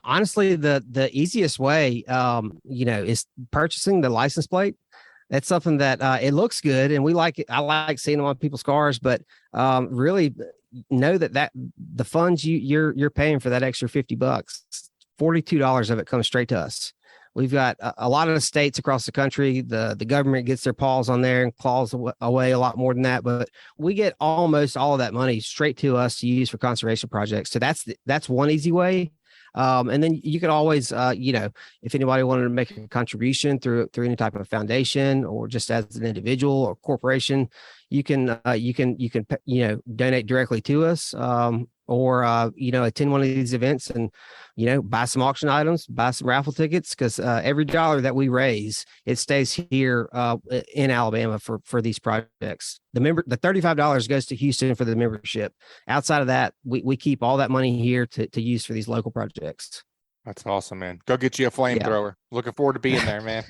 Honestly, the easiest way, is purchasing the license plate. That's something that it looks good, and we like it. I like seeing them on people's cars, but really know that the funds you're paying for that extra $50, $42 of it comes straight to us. We've got a lot of the states across the country. The government gets their paws on there and claws away a lot more than that, but we get almost all of that money straight to us to use for conservation projects. So that's one easy way. And then you could always, if anybody wanted to make a contribution through any type of foundation or just as an individual or corporation, you can donate directly to us, or attend one of these events and buy some auction items, buy some raffle tickets, because every dollar that we raise, it stays here in Alabama for these projects. The $35 goes to Houston for the membership. Outside of that, we keep all that money here to use for these local projects. That's awesome, man. Go get you a flamethrower. Yeah. Looking forward to being there, man.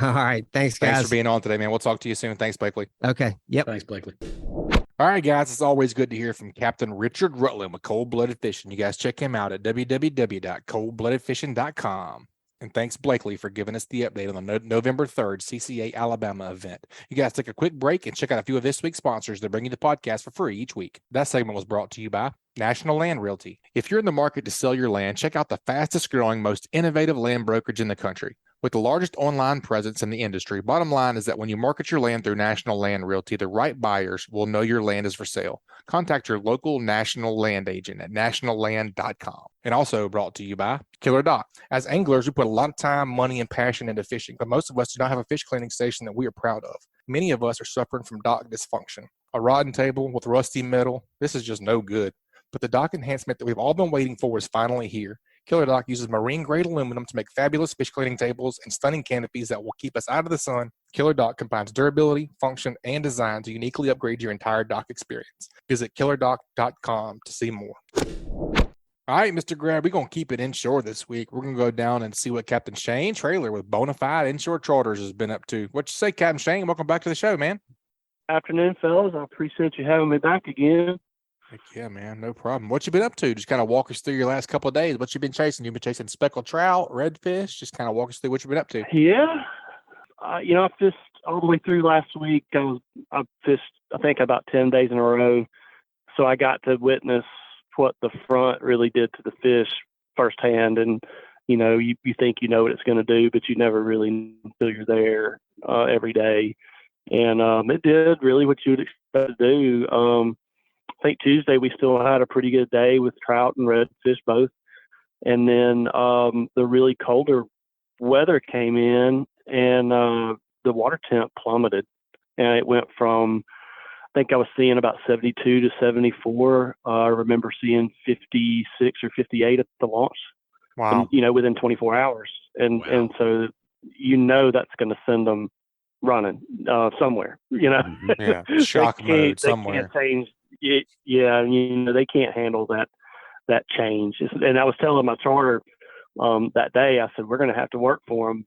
All right. Thanks, guys. Thanks for being on today, man. We'll talk to you soon. Thanks, Blakely. Okay. Yep. Thanks, Blakely. All right, guys. It's always good to hear from Captain Richard Rutland with Cold Blooded Fishing. You guys check him out at www.coldbloodedfishing.com. And thanks, Blakely, for giving us the update on the November 3rd CCA Alabama event. You guys take a quick break and check out a few of this week's sponsors that bring you the podcast for free each week. That segment was brought to you by National Land Realty. If you're in the market to sell your land, check out the fastest growing, most innovative land brokerage in the country. With the largest online presence in the industry, bottom line is that when you market your land through National Land Realty, the right buyers will know your land is for sale. Contact your local national land agent at nationalland.com. And also brought to you by Killer Dock. As anglers, we put a lot of time, money, and passion into fishing, but most of us do not have a fish cleaning station that we are proud of. Many of us are suffering from dock dysfunction. A rodding table with rusty metal, this is just no good. But the dock enhancement that we've all been waiting for is finally here. Killer Dock uses marine-grade aluminum to make fabulous fish cleaning tables and stunning canopies that will keep us out of the sun. Killer Dock combines durability, function, and design to uniquely upgrade your entire dock experience. Visit killerdock.com to see more. All right, Mr. Grab, we're going to keep it inshore this week. We're going to go down and see what Captain Shane Traylor with Bona Fide Inshore Charters has been up to. What you say, Captain Shane? Welcome back to the show, man. Afternoon, fellas. I appreciate you having me back again. Heck yeah, man. No problem. What you been up to? Just kind of walk us through your last couple of days. What you been chasing? You've been chasing speckled trout, redfish. Just kind of walk us through what you've been up to. Yeah. I fished all the way through last week. I fished, I think, about 10 days in a row. So I got to witness what the front really did to the fish firsthand. And, you think you know what it's going to do, but you never really feel you're there every day. And it did really what you would expect to do. I think Tuesday we still had a pretty good day with trout and redfish both. And then the really colder weather came in and the water temp plummeted. And it went from, I think I was seeing about 72 to 74. I remember seeing 56 or 58 at the launch. Wow. And, within 24 hours. And Wow. and so that's going to send them running somewhere, Yeah, shock mode somewhere. They can't change. Yeah, they can't handle that change. And I was telling my charter that day, I said, we're going to have to work for them.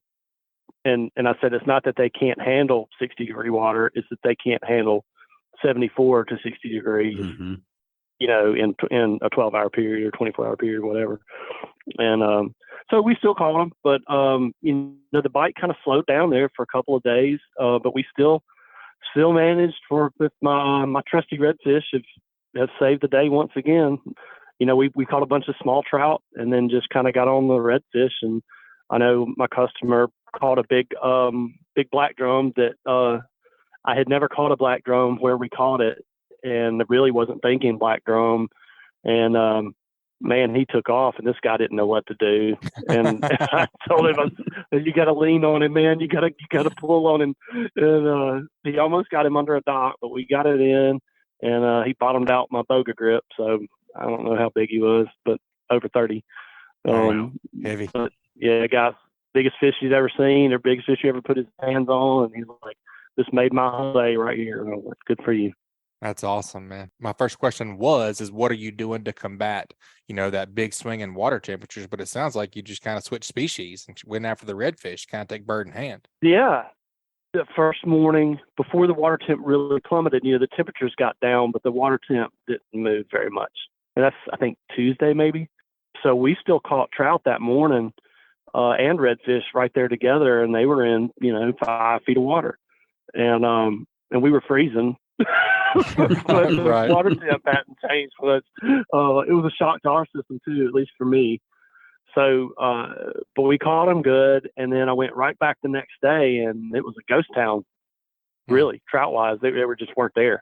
And I said, it's not that they can't handle 60-degree water, it's that they can't handle 74 to 60 degrees, in a 12-hour period or 24-hour period, whatever. And so we still caught them, but the bite kind of slowed down there for a couple of days, but we still managed with my trusty redfish have saved the day once again. We caught a bunch of small trout and then just kind of got on the redfish. And I know my customer caught a big black drum that I had never caught a black drum where we caught it, and really wasn't thinking black drum. And man, he took off, and this guy didn't know what to do. And I told him, you got to lean on him, man. You got to pull on him. And he almost got him under a dock, but we got it in, and he bottomed out my boga grip. So I don't know how big he was, but over 30. Heavy. But yeah, guys, biggest fish he's ever seen, or biggest fish he ever put his hands on. And he's like, this made my whole day right here. And I was like, good for you. That's awesome, man. My first question is what are you doing to combat, that big swing in water temperatures? But it sounds like you just kind of switched species and went after the redfish, kind of take bird in hand. Yeah. The first morning before the water temp really plummeted, the temperatures got down, but the water temp didn't move very much. And that's, I think, Tuesday maybe. So we still caught trout that morning and redfish right there together. And they were in, 5 feet of water. And we were freezing. But the Right. water temp hadn't changed for us. It was a shock to our system too, at least for me. So, but we caught them good, and then I went right back the next day, and it was a ghost town, really, trout-wise. They just weren't there.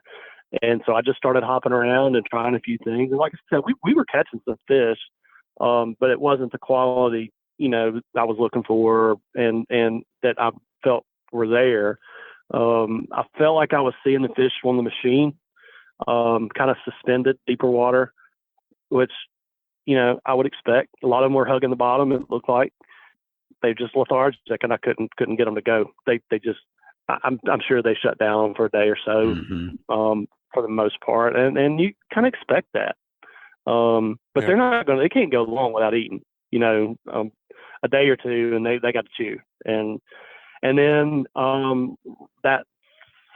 And so I just started hopping around and trying a few things. And like I said, we were catching some fish, but it wasn't the quality, I was looking for and that I felt were there. I felt like I was seeing the fish on the machine, kind of suspended, deeper water, which, I would expect. A lot of them were hugging the bottom. It looked like they just lethargic, and I couldn't get them to go. They just, I'm sure they shut down for a day or so, for the most part, and you kind of expect that. But they can't go long without eating. A day or two, and they got to chew, and then that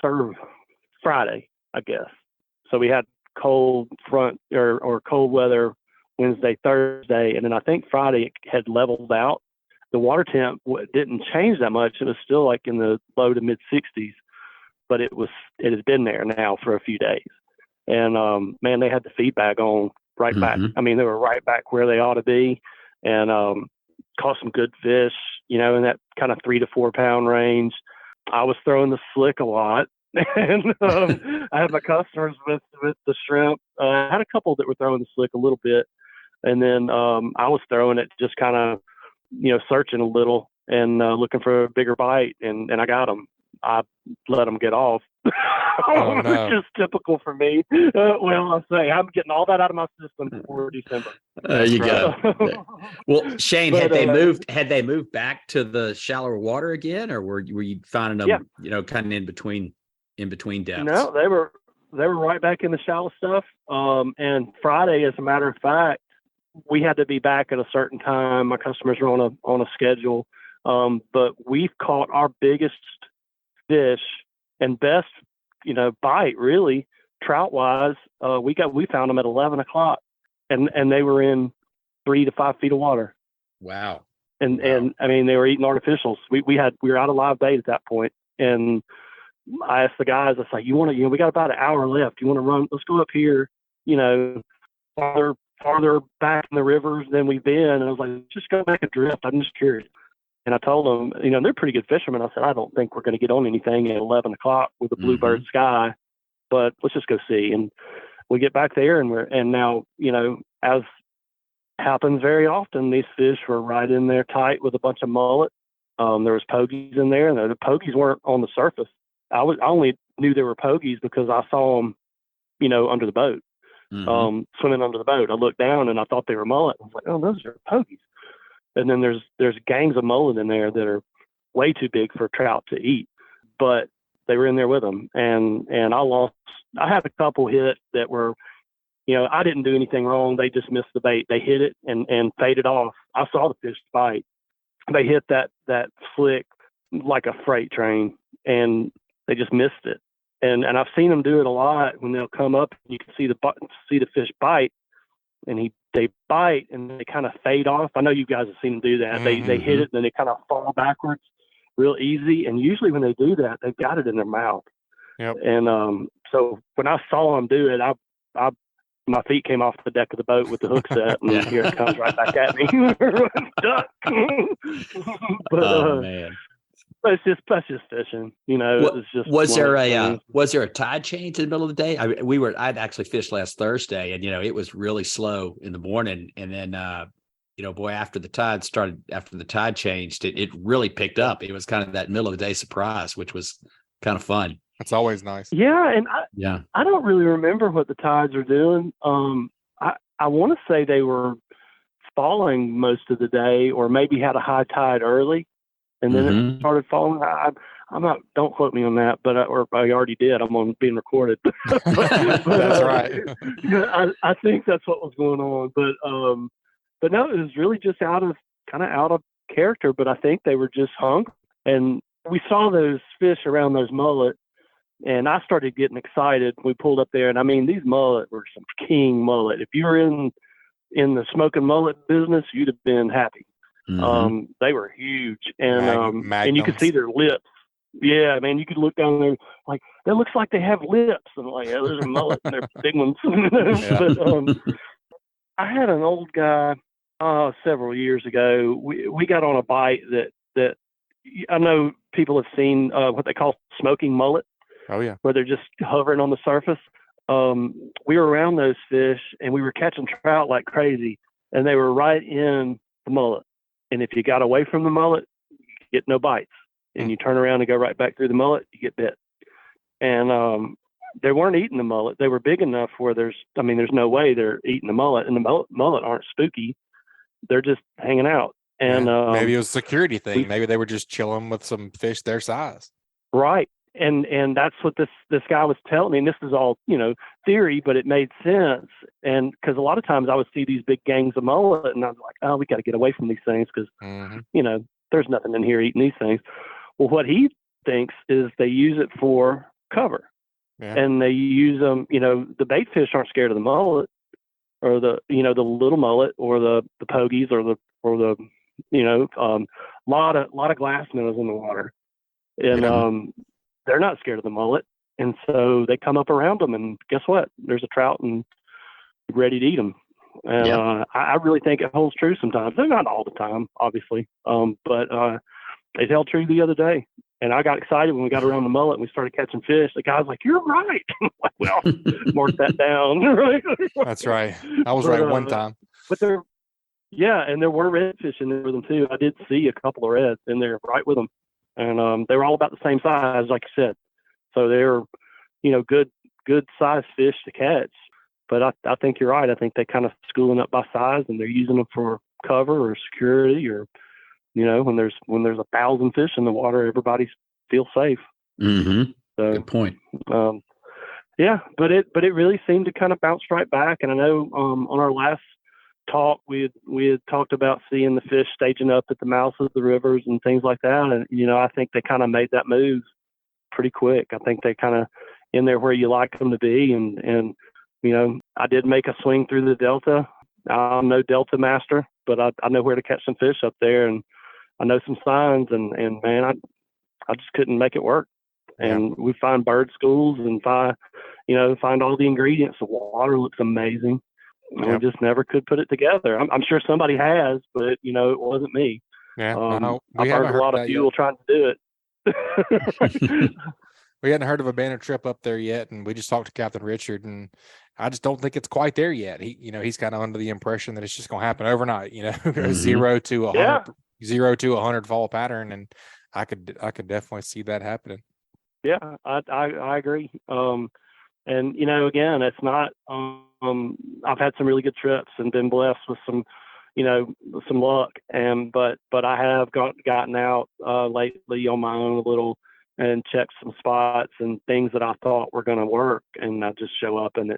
served Friday, I guess. So we had cold front or cold weather Wednesday, Thursday, and then I think Friday it had leveled out. The water temp didn't change that much. It was still like in the low to mid 60s, but it has been there now for a few days. And man, they had the feedback on right back. I mean, they were right back where they ought to be, and caught some good fish, in that kind of 3 to 4 pound range. I was throwing the slick a lot. And I had my customers with the shrimp. I had a couple that were throwing the slick a little bit. And then I was throwing it just kind of, searching a little and looking for a bigger bite. And I got them. I let them get off, Oh, no. which is typical for me. I'll say I'm getting all that out of my system before December. You got it. Well, Shane, But, had they moved back to the shallower water again, or were you finding them, kind of in between depths? No, they were right back in the shallow stuff. And Friday, as a matter of fact, we had to be back at a certain time. My customers were on a schedule. But we've caught our biggest fish and best, bite really trout wise. We found them at 11 o'clock and they were in 3 to 5 feet of water. Wow. And I mean, they were eating artificials. We were out of live bait at that point. And I asked the guys, I was like, we got about an hour left. You want to run? Let's go up here, farther back in the rivers than we've been. And I was like, just go back and drift. I'm just curious. And I told them, they're pretty good fishermen. I said, I don't think we're going to get on anything at 11 o'clock with a bluebird sky, but let's just go see. And we get back there and now, as happens very often, these fish were right in there tight with a bunch of mullet. There was pogies in there, and the pogies weren't on the surface. I only knew there were pogies because I saw them, under the boat, swimming under the boat. I looked down and I thought they were mullet. I was like, oh, those are pogies. And then there's gangs of mullet in there that are way too big for trout to eat, but they were in there with them. And I had a couple hit that were, I didn't do anything wrong. They just missed the bait. They hit it and faded off. I saw the fish bite. They hit that slick like a freight train, and they just missed it. And I've seen them do it a lot when they'll come up and you can see the fish bite, and they bite and they kind of fade off. I know you guys have seen them do that. They hit it and then they kind of fall backwards real easy. And usually when they do that, they've got it in their mouth. Yep. And so when I saw them do it, my feet came off the deck of the boat with the hook set, and here it comes right back at me. Duck. But, oh man. That's just fishing. You know, it was just was one of there those a things. was there a tide change in the middle of the day? I'd actually fished last Thursday, and it was really slow in the morning, and then boy, after the tide changed, it really picked up. It was kind of that middle of the day surprise, which was kind of fun. That's always nice. Yeah, and I don't really remember what the tides are doing. I want to say they were falling most of the day, or maybe had a high tide early, and then it started falling. I'm not. Don't quote me on that, but or I already did. I'm on being recorded. That's right. I think that's what was going on, but no, it was really just out of character. But I think they were just hungry, and we saw those fish around those mullet. And I started getting excited. We pulled up there, and I mean, these mullet were some king mullet. If you were in the smoking mullet business, you'd have been happy. They were huge, and you could see their lips. Yeah, man, you could look down there like that looks like they have lips, and like those are mullet, and they're big ones. But I had an old guy several years ago. We got on a bite that I know people have seen what they call smoking mullet. Oh yeah, where they're just hovering on the surface. We were around those fish, and we were catching trout like crazy, and they were right in the mullet. And if you got away from the mullet, you get no bites. And you turn around and go right back through the mullet, you get bit. And they weren't eating the mullet. They were big enough where there's no way they're eating the mullet. And the mullet aren't spooky. They're just hanging out. And maybe it was a security thing. Maybe they were just chilling with some fish their size. Right. And that's what this guy was telling me. And this is all, theory, but it made sense. And because a lot of times I would see these big gangs of mullet, and I was like, oh, we got to get away from these things because, there's nothing in here eating these things. Well, what he thinks is they use it for cover. Yeah. And they use them, the bait fish aren't scared of the mullet or the little mullet or the pogies or the lot of glass minnows in the water. And, they're not scared of the mullet. And so they come up around them, and guess what? There's a trout and ready to eat them. And I really think it holds true sometimes. They're not all the time, obviously. But it held true the other day. And I got excited when we got around the mullet and we started catching fish. The guy's like, "You're right." I'm like, well, mark that down. Right? That's right. I was right one time. But there were redfish in there with them too. I did see a couple of reds in there right with them. And they were all about the same size, like you said. So they're, good size fish to catch. But I think you're right. I think they kind of schooling up by size, and they're using them for cover or security, or when there's 1,000 fish in the water, everybody feels safe. So, good point. But it really seemed to kind of bounce right back. And I know on our last talk we had talked about seeing the fish staging up at the mouths of the rivers and things like that, and I think they kind of made that move pretty quick. I think they kind of in there where you like them to be, and I did make a swing through the delta. I'm no delta master, but I know where to catch some fish up there, and I know some signs, and man, I just couldn't make it work. And we find bird schools and find all the ingredients. The water looks amazing. We just never could put it together. I'm sure somebody has, but it wasn't me. Yeah, I burned a lot of fuel trying to do it. We hadn't heard of a banner trip up there yet, and we just talked to Captain Richard, and I just don't think it's quite there yet. He's kind of under the impression that it's just going to happen overnight. 0 to 100, 0 to 100 fall pattern, and I could definitely see that happening. Yeah, I agree. And again, it's not. I've had some really good trips and been blessed with some luck, but I have gotten out lately on my own a little and checked some spots and things that I thought were going to work, and I just show up and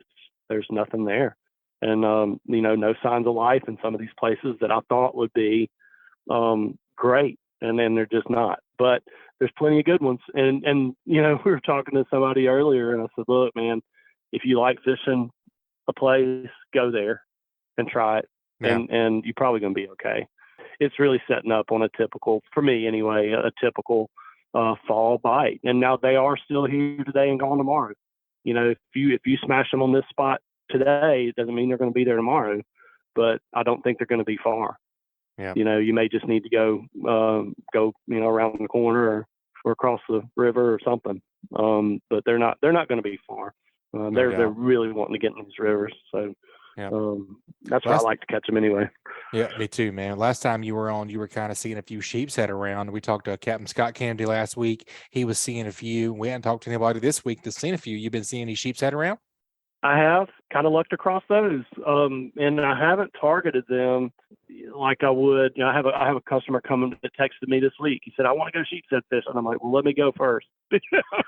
there's nothing there, and no signs of life in some of these places that I thought would be great, and then they're just not. But there's plenty of good ones, and we were talking to somebody earlier, and I said, look, man, if you like fishing a place, go there and try it, and you're probably going to be okay. It's really setting up on a typical, for me anyway, a typical fall bite. And now they are still here today and gone tomorrow. If you smash them on this spot today, it doesn't mean they're going to be there tomorrow, but I don't think they're going to be far. Yeah. You may just need to go around the corner or across the river or something. But they're not going to be far. They're really wanting to get in these rivers. So Yeah. that's why I like to catch them anyway. Yeah, me too, man. Last time you were on, you were kind of seeing a few sheep's head around. We talked to Captain Scott Kennedy last week. He was seeing a few. We hadn't talked to anybody this week that's seen a few. You've been seeing any sheep's head around? I have kind of looked across those, and I haven't targeted them like I would. You know, I have a customer coming that texted me this week. He said, "I want to go sheep's head fish," and I'm like, "Well, let me go first."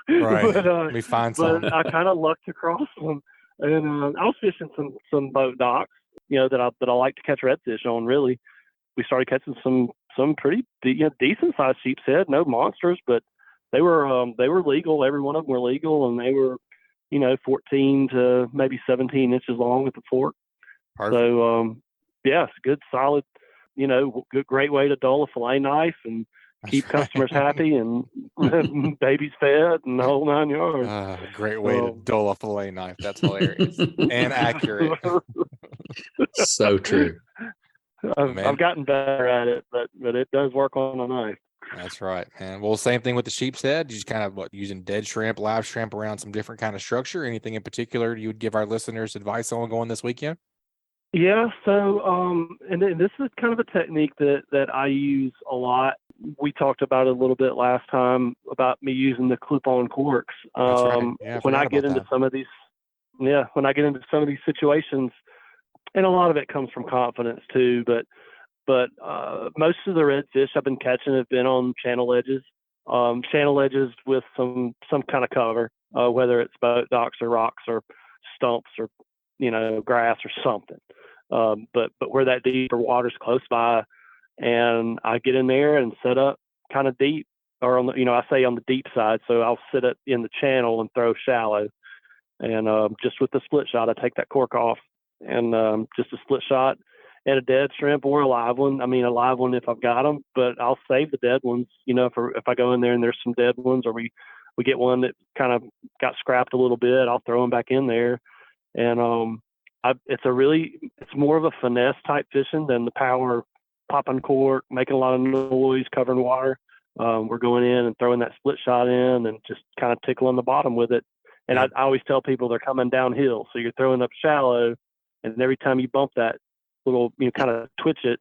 Right. But, Let me find some. I kind of looked across them, and I was fishing some boat docks, you know, that I like to catch redfish on. Really, we started catching some pretty decent sized sheep's head, no monsters, but they were legal. Every one of them were legal, and they were, 14 to maybe 17 inches long at the fork. Perfect. So, it's good, solid, great way to dull a fillet knife and keep customers happy and babies fed and the whole 9 yards. Great way to dull a fillet knife. That's hilarious and accurate. So true. I've gotten better at it, but it does work on a knife. That's right, man. Well, same thing with the sheep's head. You just kind of using dead shrimp, live shrimp around some different kind of structure. Anything in particular you would give our listeners advice on going this weekend? Yeah. So, and this is kind of a technique that I use a lot. We talked about it a little bit last time about me using the clip-on corks. That's right. Yeah, when I get into some of these situations, and a lot of it comes from confidence too, but most of the redfish I've been catching have been on channel edges with some kind of cover, whether it's boat docks or rocks or stumps or, grass or something. But where that deeper water's close by, and I get in there and set up kind of deep, or on the, I say on the deep side. So I'll sit up in the channel and throw shallow, and just with the split shot, I take that cork off and just a split shot. And a dead shrimp or a live one. I mean, a live one if I've got them, but I'll save the dead ones. If I go in there and there's some dead ones, or we get one that kind of got scrapped a little bit, I'll throw them back in there. And it's more of a finesse type fishing than the power popping cork, making a lot of noise, covering water. We're going in and throwing that split shot in and just kind of tickling the bottom with it. And I always tell people they're coming downhill, so you're throwing up shallow, and every time you bump that little, kind of twitch it,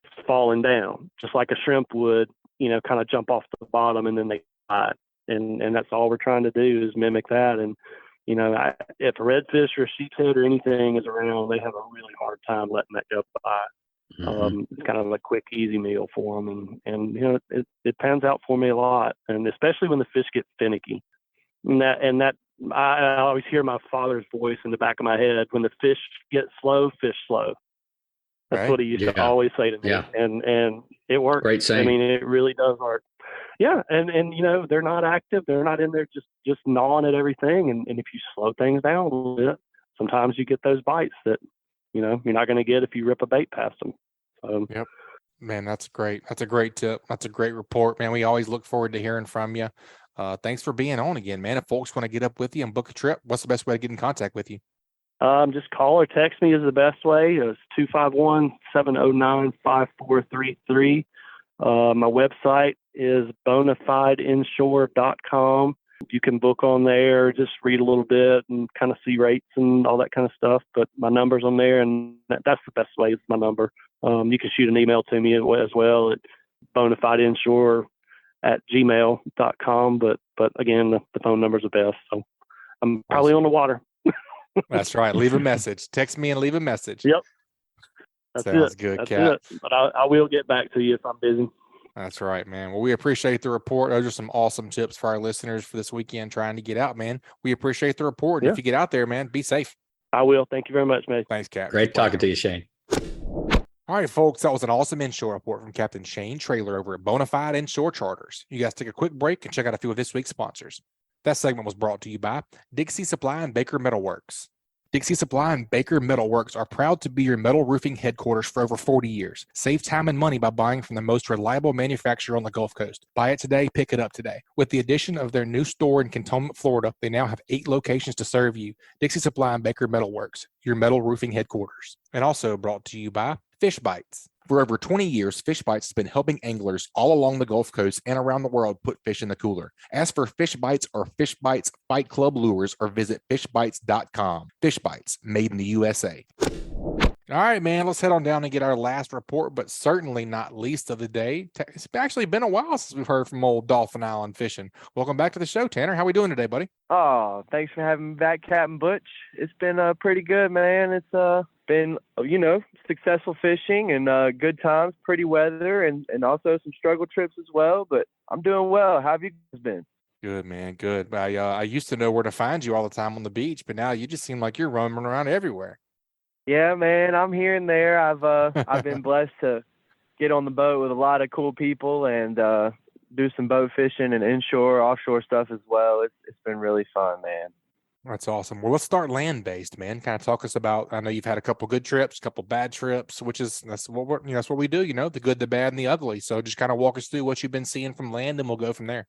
it's falling down, just like a shrimp would, kind of jump off the bottom and then they slide. And that's all we're trying to do is mimic that. And, if a redfish or a sheep's head or anything is around, they have a really hard time letting that go by. Mm-hmm. It's kind of a quick, easy meal for them. And it pans out for me a lot. And especially when the fish get finicky. And I always hear my father's voice in the back of my head: when the fish get slow, fish slow. That's right. What he used to always say to me. Yeah. And it works. Great saying. I mean, it really does work. Yeah. And they're not active. They're not in there just gnawing at everything. And if you slow things down a little bit, sometimes you get those bites that, you're not going to get if you rip a bait past them. Yep. Man, that's great. That's a great tip. That's a great report, man. We always look forward to hearing from you. Thanks for being on again, man. If folks want to get up with you and book a trip, what's the best way to get in contact with you? Just call or text me is the best way. It's 251-709-5433. My website is bonafideinshore.com. You can book on there, just read a little bit and kind of see rates and all that kind of stuff. But my number's on there, and that's the best way. It's my number. You can shoot an email to me as well at bonafideinshore@gmail.com. But again, the phone number's the best. So I'm probably on the water. That's right. Leave a message. Text me and leave a message. Yep. Sounds good, Cap. But I will get back to you if I'm busy. That's right, man. Well, we appreciate the report. Those are some awesome tips for our listeners for this weekend trying to get out, man. We appreciate the report. And if you get out there, man, be safe. I will. Thank you very much, mate. Thanks, Cap. Great talking to you, Shane. All right, folks, that was an awesome inshore report from Captain Shane Traylor over at Bona Fide Inshore Charters. You guys take a quick break and check out a few of this week's sponsors. That segment was brought to you by Dixie Supply and Baker Metalworks. Dixie Supply and Baker Metalworks are proud to be your metal roofing headquarters for over 40 years. Save time and money by buying from the most reliable manufacturer on the Gulf Coast. Buy it today, pick it up today. With the addition of their new store in Cantonment, Florida, they now have 8 locations to serve you. Dixie Supply and Baker Metalworks, your metal roofing headquarters. And also brought to you by Fish Bites. For over 20 years, Fish Bites has been helping anglers all along the Gulf Coast and around the world put fish in the cooler. Ask for Fish Bites or Fish Bites Fight Club lures or visit fishbites.com. Fish Bites, made in the USA. All right, man, let's head on down and get our last report, but certainly not least of the day. It's actually been a while since we've heard from old Dauphin Island fishing. Welcome back to the show, Tanner. How we doing today, buddy? Oh, thanks for having me back, Capt Butch. It's been pretty good, man. It's been, successful fishing and good times, pretty weather, and also some struggle trips as well. But I'm doing well. How have you guys been? Good, man. Good. I used to know where to find you all the time on the beach, but now you just seem like you're roaming around everywhere. Yeah, man, I'm here and there. I've been blessed to get on the boat with a lot of cool people and do some boat fishing and inshore, offshore stuff as well. It's been really fun, man. That's awesome. Well, let's start land-based, man. Kind of talk us about. I know you've had a couple good trips, a couple bad trips, that's what we do. The good, the bad, and the ugly. So just kind of walk us through what you've been seeing from land, and we'll go from there.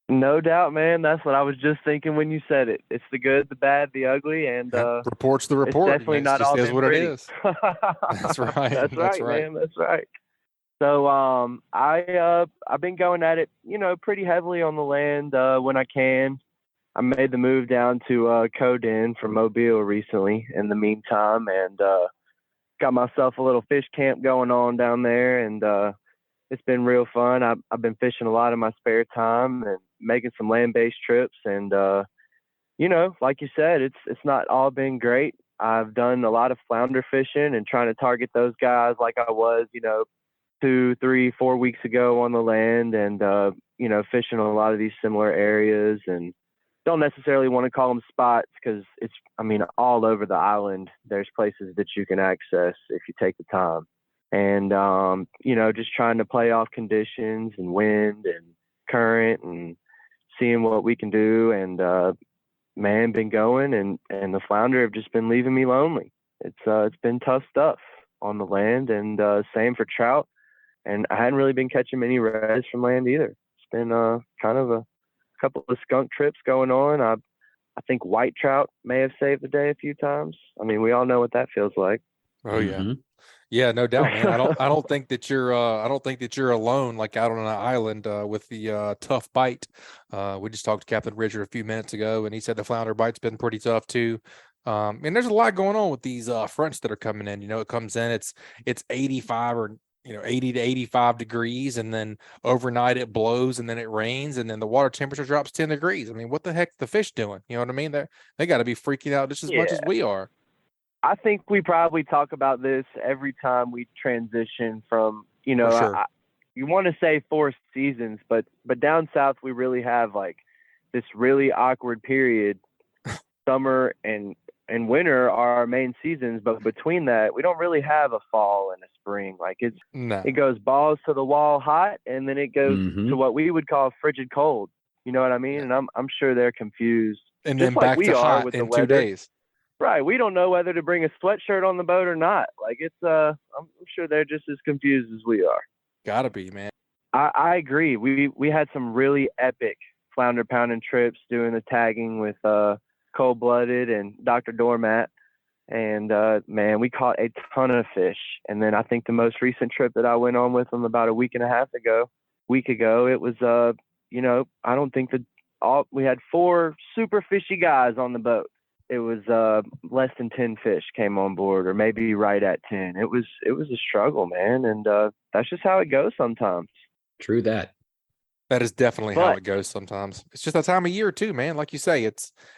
No doubt, man. That's what I was just thinking when you said it. It's the good, the bad, the ugly, and report's the report. It's definitely not all is what pretty. It is. That's right. That's right, man. That's right. So I've been going at it, pretty heavily on the land when I can. I made the move down to Coden from Mobile recently in the meantime, and got myself a little fish camp going on down there, and it's been real fun. I've been fishing a lot in my spare time and making some land-based trips, and like you said, it's not all been great. I've done a lot of flounder fishing and trying to target those guys like I was, 2, 3, 4 weeks ago on the land, and fishing a lot of these similar areas, and don't necessarily want to call them spots because all over the island there's places that you can access if you take the time, and just trying to play off conditions and wind and current and seeing what we can do, and been going, and the flounder have just been leaving me lonely. It's been tough stuff on the land, and same for trout, and I hadn't really been catching many reds from land either. It's been kind of a couple of skunk trips going on. I think white trout may have saved the day a few times. We all know what that feels like. Oh yeah. Yeah, no doubt, man. I don't think that you're alone, like out on an island with the tough bite. We just talked to Captain Richard a few minutes ago, and he said the flounder bite's been pretty tough too. And there's a lot going on with these fronts that are coming in. It comes in, it's 85 or 80 to 85 degrees, and then overnight it blows, and then it rains, and then the water temperature drops 10 degrees. What the heck's the fish doing? You know what I mean? They got to be freaking out just as much as we are. I think we probably talk about this every time we transition from, Sure. You want to say 4 seasons, but down south we really have like this really awkward period. Summer and winter are our main seasons, but between that we don't really have a fall and a spring. Like it goes balls to the wall hot, and then it goes to what we would call frigid cold. You know what I mean? Yeah. And I'm sure they're confused. And just then like back we to are hot with in the 2 weather. days. Right. We don't know whether to bring a sweatshirt on the boat or not. Like I'm sure they're just as confused as we are. Gotta be, man. I agree. We had some really epic flounder pounding trips doing the tagging with Cold Blooded and Dr. Doormat. And we caught a ton of fish. And then I think the most recent trip that I went on with them about a week ago, it was I don't think we had 4 super fishy guys on the boat. It was less than 10 fish came on board, or maybe right at 10. It was a struggle, man, and that's just how it goes sometimes. True that. That is definitely how it goes sometimes. It's just that time of year too, man. Like you say,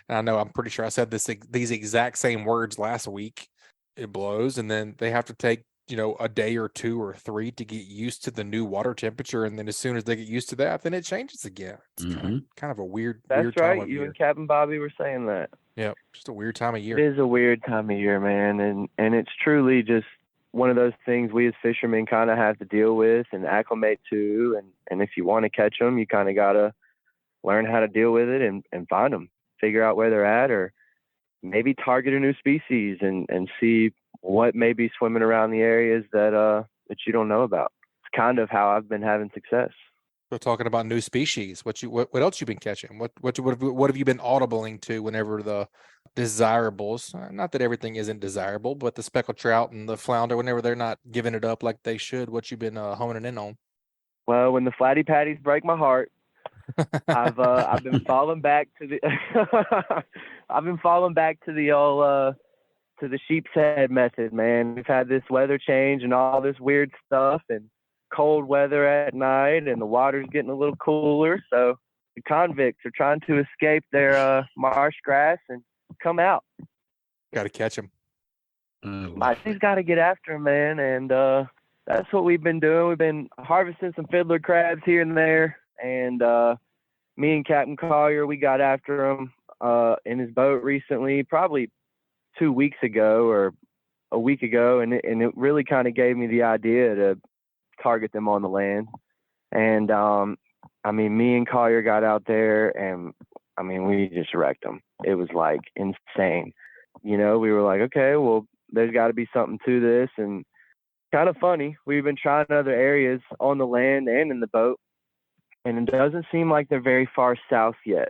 I'm pretty sure I said these exact same words last week. It blows, and then they have to take a day or 2 or 3 to get used to the new water temperature, and then as soon as they get used to that, then it changes again. It's kind of a weird. That's weird right. Time of You year. and Captain Bobby were saying that. Yeah, just a weird time of year. It is a weird time of year, man, and it's truly just one of those things we as fishermen kind of have to deal with and acclimate to, and if you want to catch them, you kind of got to learn how to deal with it and find them, figure out where they're at, or maybe target a new species and see what may be swimming around the areas that you don't know about. It's kind of how I've been having success. We're talking about new species. What else you been catching? What have you been audibling to whenever the desirables. Not that everything isn't desirable, but the speckled trout and the flounder, whenever they're not giving it up like they should, what you been honing in on? Well, when the flatty patties break my heart, I've been falling back to the I've been falling back to the old to the sheep's head method, man. We've had this weather change and all this weird stuff and cold weather at night, and the water's getting a little cooler, so the convicts are trying to escape their marsh grass and come out. Got to catch them. He's got to get after him, man, and that's what we've been doing. We've been harvesting some fiddler crabs here and there, and me and Captain Collier, we got after him in his boat recently, probably 2 weeks ago or a week ago, and it really kind of gave me the idea to target them on the land. And me and Collier got out there, and we just wrecked them. It was like insane. We were like, okay, well, there's got to be something to this. And kind of funny, we've been trying other areas on the land and in the boat, and it doesn't seem like they're very far south yet.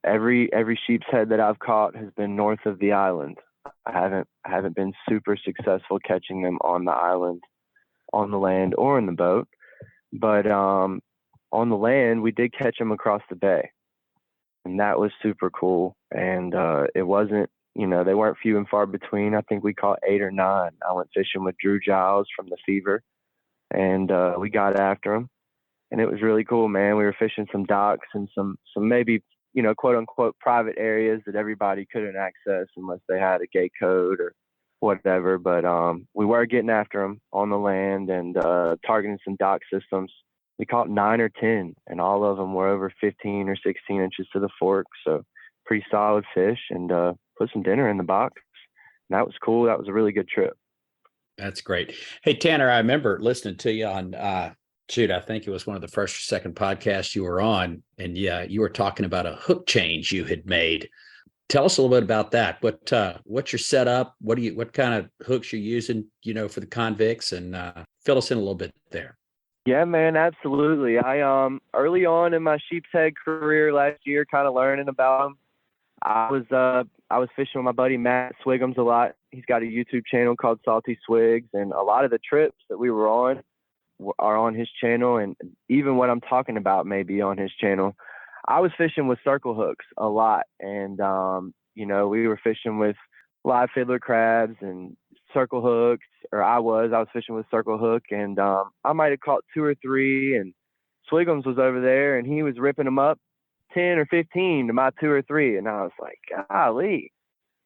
Every sheep's head that I've caught has been north of the island. I haven't been super successful catching them on the island, on the land, or in the boat. But on the land, we did catch them across the bay, and that was super cool. And it wasn't, they weren't few and far between. I think we caught 8 or 9. I went fishing with Drew Giles from the Fever, and we got after them, and it was really cool, man. We were fishing some docks and some maybe, quote unquote private areas that everybody couldn't access unless they had a gate code or whatever. But we were getting after them on the land and targeting some dock systems. We caught 9 or 10, and all of them were over 15 or 16 inches to the fork. So pretty solid fish, and put some dinner in the box. And that was cool. That was a really good trip. That's great. Hey, Tanner, I remember listening to you on, I think it was one of the first or second podcasts you were on. And yeah, you were talking about a hook change you had made. Tell us a little bit about that. What's your setup? What kind of hooks you're using, for the convicts, and fill us in a little bit there. Yeah, man, absolutely. I early on in my sheep's head career last year, kind of learning about them. I was fishing with my buddy Matt Swigums a lot. He's got a YouTube channel called Salty Swigs, and a lot of the trips that we were on are on his channel, and even what I'm talking about may be on his channel. I was fishing with circle hooks a lot, and we were fishing with live fiddler crabs and circle hooks, or I was fishing with circle hook, and I might have caught 2 or 3, and Swigums was over there, and he was ripping them up 10 or 15 to my 2 or 3, and I was like, golly,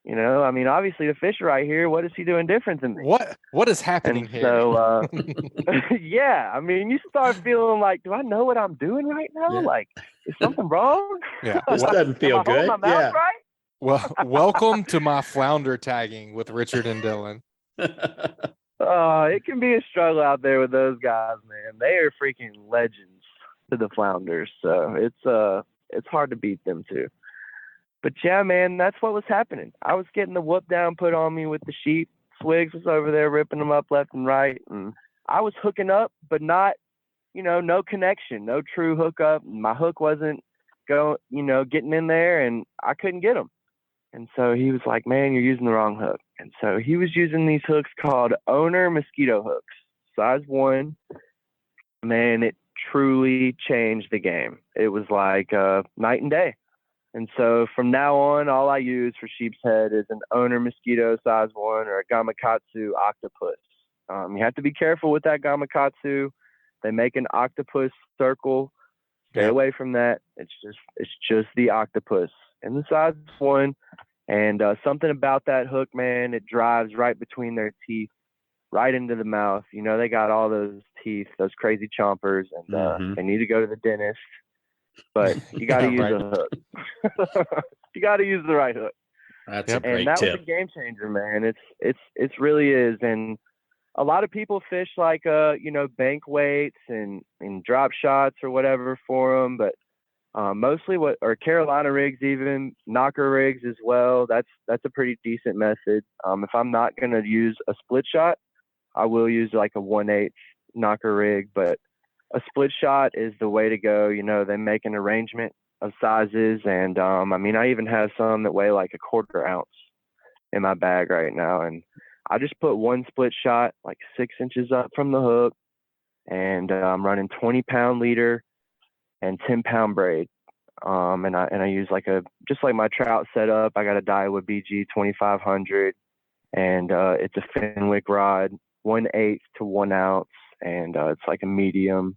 obviously the fish are right here. What is he doing different than me? What is happening here? So, yeah, you start feeling like, do I know what I'm doing right now? Yeah. Like, is something wrong? Yeah, this doesn't feel good. My mouth right? Well, welcome to my flounder tagging with Richard and Dylan. It can be a struggle out there with those guys, man. They are freaking legends to the flounders. So it's hard to beat them too. But yeah, man, that's what was happening. I was getting the whoop down put on me with the sheep. Swigs was over there ripping them up left and right, and I was hooking up, but not, no connection, no true hookup. My hook wasn't getting in there, and I couldn't get them. And so he was like, man, you're using the wrong hook. And so he was using these hooks called Owner mosquito hooks, size 1. Man, it truly changed the game. It was like night and day. And so from now on, all I use for sheep's head is an Owner mosquito size 1 or a Gamakatsu octopus. You have to be careful with that Gamakatsu. They make an octopus circle. Stay away from that. It's just the octopus in the size 1. And something about that hook, man, it drives right between their teeth, right into the mouth. They got all those teeth, those crazy chompers, and they need to go to the dentist. But you got to use a hook. You got to use the right hook. That's a great and that tip. was a game changer, man. It really is. And a lot of people fish like bank weights and drop shots or whatever for them, but mostly or Carolina rigs, even knocker rigs as well. That's a pretty decent method. If I'm not gonna use a split shot, I will use like a 1/8 knocker rig, but a split shot is the way to go. They make an arrangement of sizes. And I mean, I even have some that weigh like a quarter ounce in my bag right now. And I just put one split shot, like 6 inches up from the hook. And I'm running 20-pound leader and 10-pound braid. And I use just like my trout setup. I got a Daiwa BG 2500, and it's a Fenwick rod, 1/8 to 1 ounce, and it's like a medium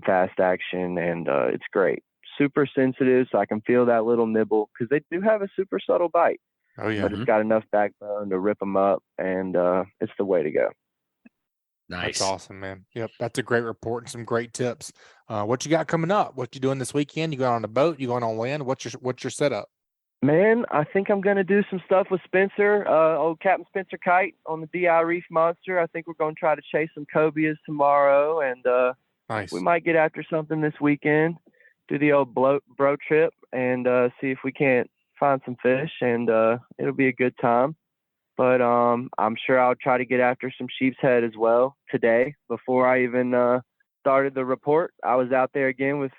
fast action, and it's great. Super sensitive, so I can feel that little nibble because they do have a super subtle bite. Oh yeah. But it's got enough backbone to rip them up, and it's the way to go. Nice. That's awesome, man. Yep, that's a great report and some great tips. What you got coming up? What you doing this weekend? You going on a boat? You going on land? What's your setup? Man, I think I'm gonna do some stuff with Spencer, old Captain Spencer Kite on the DI Reef Monster. I think we're gonna try to chase some cobias tomorrow, and Nice. we might get after something this weekend. Do the old bro trip and see if we can't find some fish, and it'll be a good time. But I'm sure I'll try to get after some sheep's head as well today. Before I even started the report, I was out there again with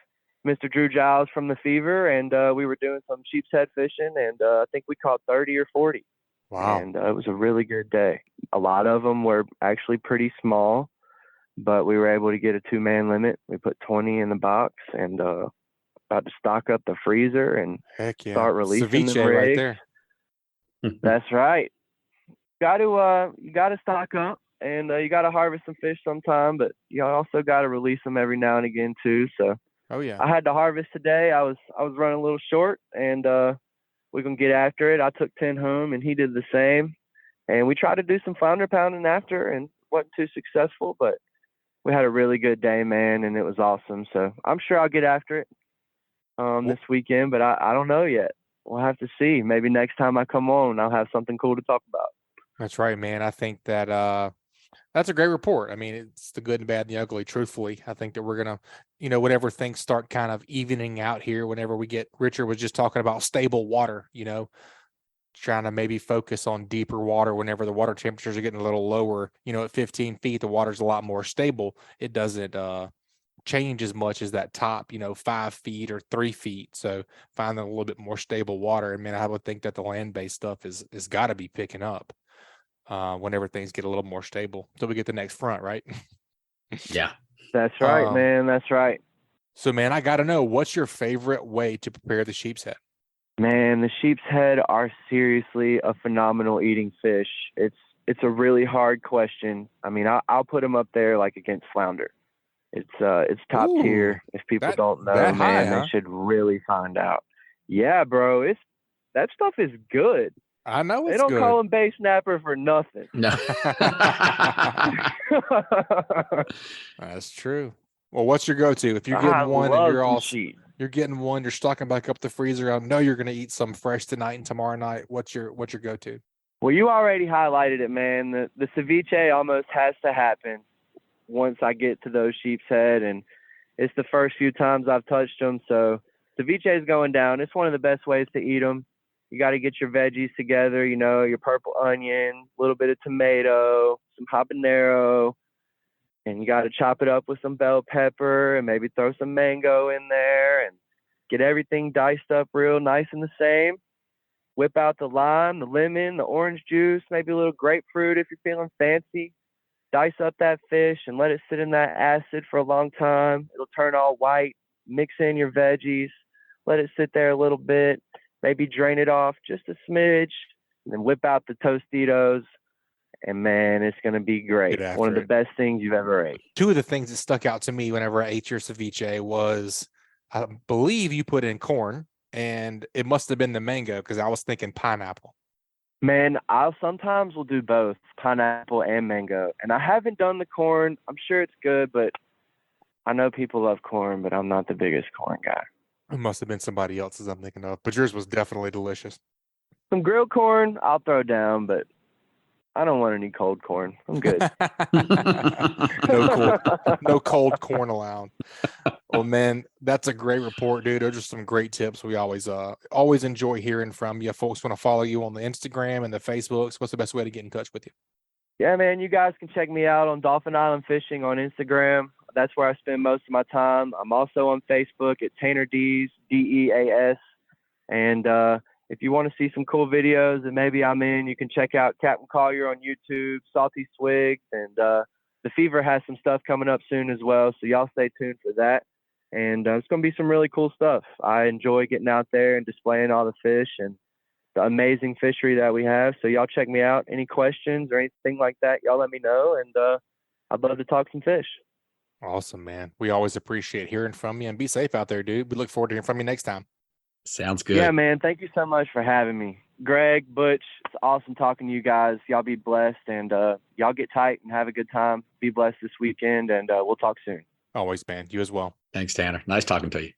Mr. Drew Giles from the Fever, and we were doing some sheep's head fishing, and I think we caught 30 or 40. Wow. And it was a really good day. A lot of them were actually pretty small, but we were able to get a 2-man limit. We put 20 in the box, and about to stock up the freezer and Heck yeah. start releasing Ceviche them right rigs. there. That's right. You gotta stock up, and you gotta harvest some fish sometime, but you also gotta release them every now and again too. So Oh yeah. I had to harvest today. I was running a little short, and we're gonna get after it. I took 10 home, and he did the same, and we tried to do some flounder pounding after, and wasn't too successful, but we had a really good day, man, and it was awesome. So I'm sure I'll get after it this weekend, but I don't know yet. We'll have to see. Maybe next time I come on, I'll have something cool to talk about. That's right, man. I think that that's a great report. I mean, it's the good and bad and the ugly, truthfully. I think that we're going to, whenever things start kind of evening out here, whenever we get, Richard was just talking about stable water, trying to maybe focus on deeper water whenever the water temperatures are getting a little lower, at 15 feet, the water's a lot more stable. It doesn't change as much as that top, 5 feet or 3 feet. So finding a little bit more stable water. And man, I would think that the land-based stuff is got to be picking up whenever things get a little more stable until we get the next front, right? Yeah. That's right, man. That's right. So, man, I got to know, what's your favorite way to prepare the sheep's head? Man, the sheep's head are seriously a phenomenal eating fish. It's a really hard question. I mean, I'll put them up there like against flounder. It's top tier. If people don't know, man, high, huh? They should really find out. Yeah, bro, that stuff is good. I know it's They don't good. call him bay snapper for nothing. No. That's true. Well, what's your go-to? If you're I getting one and love you're some all sheep. you're getting one, you're stocking back up the freezer. I know you're going to eat some fresh tonight and tomorrow night. What's your go-to? Well, you already highlighted it, man. The ceviche almost has to happen once I get to those sheep's head, and it's the first few times I've touched them. So ceviche is going down. It's one of the best ways to eat them. You got to get your veggies together, your purple onion, a little bit of tomato, some habanero, and you got to chop it up with some bell pepper and maybe throw some mango in there and get everything diced up real nice and the same. Whip out the lime, the lemon, the orange juice, maybe a little grapefruit if you're feeling fancy. Dice up that fish and let it sit in that acid for a long time. It'll turn all white. Mix in your veggies. Let it sit there a little bit. Maybe drain it off just a smidge, and then whip out the Tostitos, and man, it's going to be great. One of the best things you've ever ate. Two of the things that stuck out to me whenever I ate your ceviche was, I believe you put in corn, and it must have been the mango because I was thinking pineapple. Man, I sometimes will do both, pineapple and mango, and I haven't done the corn. I'm sure it's good, but I know people love corn, but I'm not the biggest corn guy. It must have been somebody else's I'm thinking of, but yours was definitely delicious. Some grilled corn I'll throw down, but I don't want any cold corn. I'm good. No cold corn allowed. Well, man, that's a great report, dude. Those are some great tips. We always enjoy hearing from you. Folks want to follow you on the Instagram and the Facebooks. What's the best way to get in touch with you? Yeah, man, you guys can check me out on Dauphin Island Fishing on Instagram. That's where I spend most of my time. I'm also on Facebook at Tanner Deas, Deas. And if you want to see some cool videos that maybe I'm in, you can check out Captain Collier on YouTube, Salty Swigs, and the Fever has some stuff coming up soon as well. So y'all stay tuned for that. And it's going to be some really cool stuff. I enjoy getting out there and displaying all the fish and the amazing fishery that we have. So y'all check me out. Any questions or anything like that, y'all let me know. And I'd love to talk some fish. Awesome, man. We always appreciate hearing from you, and be safe out there, dude. We look forward to hearing from you next time. Sounds good. Yeah, man. Thank you so much for having me. Greg, Butch, it's awesome talking to you guys. Y'all be blessed, and y'all get tight and have a good time. Be blessed this weekend, and we'll talk soon. Always, man. You as well. Thanks, Tanner. Nice talking to you.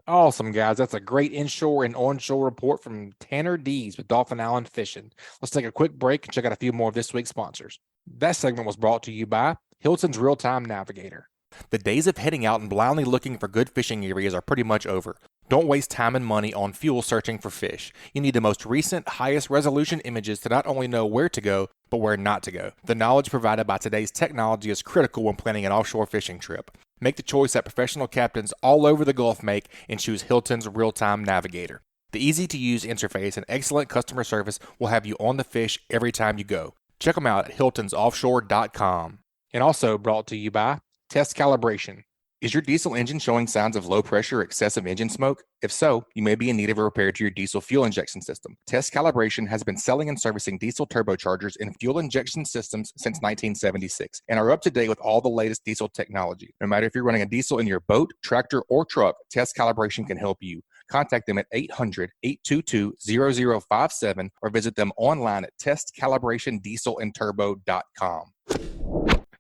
Awesome, guys. That's a great inshore and onshore report from Tanner Deas with Dauphin Island Fishing. Let's take a quick break and check out a few more of this week's sponsors. That segment was brought to you by Hilton's Real-Time Navigator. The days of heading out and blindly looking for good fishing areas are pretty much over. Don't waste time and money on fuel searching for fish. You need the most recent, highest resolution images to not only know where to go, but where not to go. The knowledge provided by today's technology is critical when planning an offshore fishing trip. Make the choice that professional captains all over the Gulf make and choose Hilton's Real-Time Navigator. The easy-to-use interface and excellent customer service will have you on the fish every time you go. Check them out at hiltonsoffshore.com. And also brought to you by Test Calibration. Is your diesel engine showing signs of low pressure or excessive engine smoke? If so, you may be in need of a repair to your diesel fuel injection system. Test Calibration has been selling and servicing diesel turbochargers and fuel injection systems since 1976 and are up to date with all the latest diesel technology. No matter if you're running a diesel in your boat, tractor, or truck, Test Calibration can help you. Contact them at 800-822-0057 or visit them online at testcalibratindieselandturbo.com.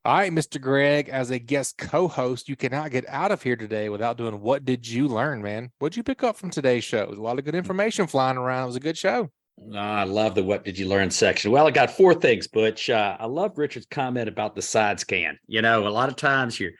All right, Mr. Greg, as a guest co-host, you cannot get out of here today without doing What Did You Learn, man? What'd you pick up from today's show? There's a lot of good information flying around. It was a good show. I love the What Did You Learn section. Well, I got 4 things, Butch. I love Richard's comment about the side scan. You know, a lot of times you're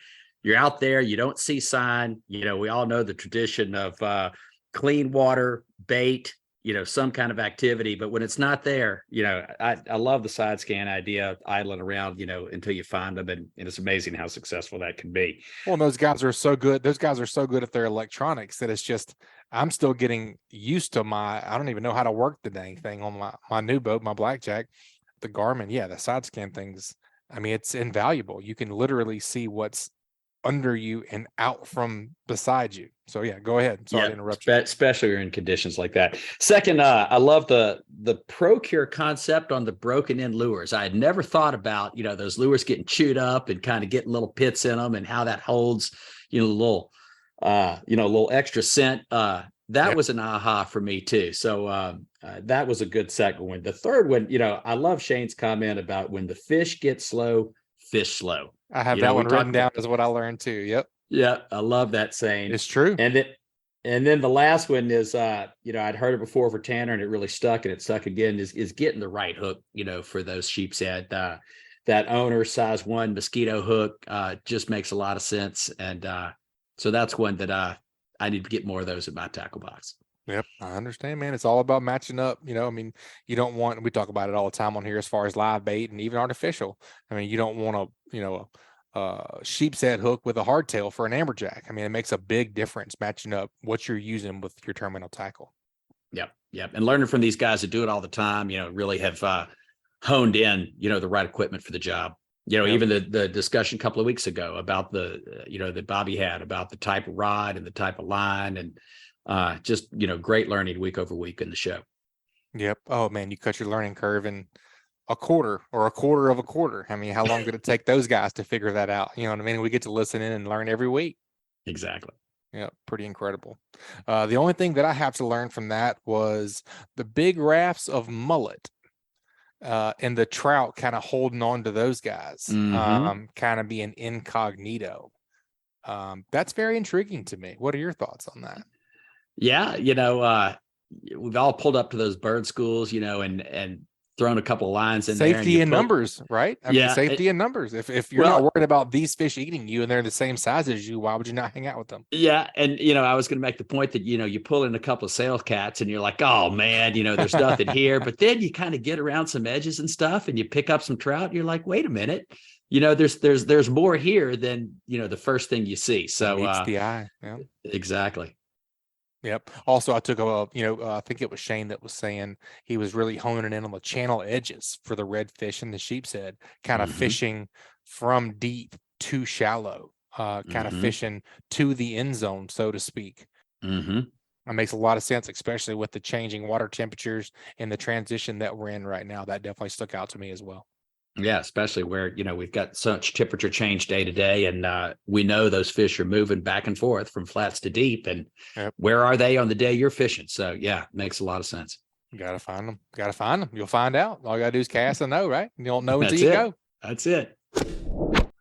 out there, you don't see sign. You know, we all know the tradition of clean water, bait, you know, some kind of activity, but when it's not there, you know, I love the side scan idea, idling around, you know, until you find them. And it's amazing how successful that can be. Well, those guys are so good. Those guys are so good at their electronics that it's just, I'm still getting used to I don't even know how to work the dang thing on my new boat, my Blackjack, the Garmin. Yeah, the side scan things. I mean, it's invaluable. You can literally see what's under you and out from beside you. So yeah, go ahead. Sorry to interrupt you. Especially in conditions like that. Second, I love the procure concept on the broken in lures. I had never thought about, you know, those lures getting chewed up and kind of getting little pits in them and how that holds, you know, a little extra scent. That was an aha for me too. So that was a good second one. The third one, you know, I love Shane's comment about when the fish get slow, fish slow. I have that one written down as what I learned too. Yep. Yeah, I love that saying. It's true. And then the last one is, you know, I'd heard it before for Tanner and it really stuck, and it stuck again, is getting the right hook, you know, for those sheep's head. That owner size 1 mosquito hook just makes a lot of sense. And so that's one that I need to get more of those in my tackle box. Yep, I understand, man. It's all about matching up. You know, I mean, you don't want, we talk about it all the time on here as far as live bait and even artificial. I mean, you don't want a sheep's head hook with a hardtail for an amberjack. I mean, it makes a big difference matching up what you're using with your terminal tackle. Yep. And learning from these guys that do it all the time, you know, really have honed in, you know, the right equipment for the job. You know, even the discussion a couple of weeks ago about that Bobby had about the type of rod and the type of line, and just, you know, great learning week over week in the show. Yep. Oh man, you cut your learning curve in a quarter or a quarter of a quarter. I mean, how long did it take those guys to figure that out? You know what I mean? We get to listen in and learn every week. Exactly. Yeah, pretty incredible. The only thing that I have to learn from that was the big rafts of mullet and the trout kind of holding on to those guys, kind of being incognito. That's very intriguing to me. What are your thoughts on that? Yeah, you know, we've all pulled up to those bird schools, you know, and thrown a couple of lines in safety there. in numbers, right? I mean, safety in numbers. If you're not worried about these fish eating you and they're the same size as you, why would you not hang out with them? Yeah. And, you know, I was going to make the point that, you know, you pull in a couple of sail cats and you're like, oh man, you know, there's nothing here. But then you kind of get around some edges and stuff and you pick up some trout and you're like, wait a minute, there's more here than, the first thing you see. So Meets the eye. Yeah. exactly. Yep. Also, I took I think it was Shane that was saying he was really honing in on the channel edges for the redfish and the sheep's head, kind of Mhm. fishing from deep to shallow, kind of Mhm. fishing to the end zone, so to speak. Mm-hmm. It makes a lot of sense, especially with the changing water temperatures and the transition that we're in right now. That definitely stuck out to me as well. Yeah, especially where, we've got such temperature change day to day, and we know those fish are moving back and forth from flats to deep. And Yep. where are they on the day you're fishing? So yeah, makes a lot of sense. You gotta find them. Gotta find them. You'll find out. All you gotta do is cast and know, right? You don't know until That's you it. go. That's it.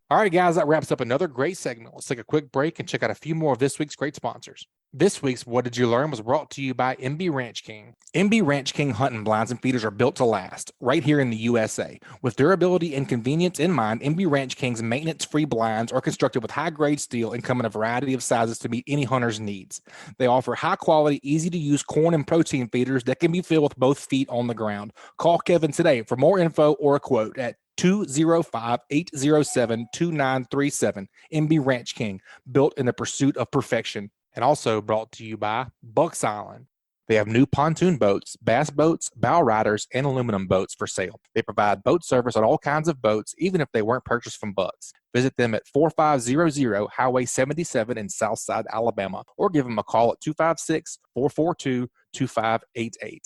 All right, guys, that wraps up another great segment. Let's take a quick break and check out a few more of this week's great sponsors. This week's What Did You Learn was brought to you by MB Ranch King. MB Ranch King hunting blinds and feeders are built to last right here in the USA. With durability and convenience in mind, MB Ranch King's maintenance-free blinds are constructed with high-grade steel and come in a variety of sizes to meet any hunter's needs. They offer high-quality, easy-to-use corn and protein feeders that can be filled with both feet on the ground. Call Kevin today for more info or a quote at 205-807-2937. MB Ranch King, built in the pursuit of perfection. And also brought to you by Bucks Island. They have new pontoon boats, bass boats, bow riders, and aluminum boats for sale. They provide boat service on all kinds of boats, even if they weren't purchased from Bucks. Visit them at 4500 Highway 77 in Southside, Alabama, or give them a call at 256-442-2588.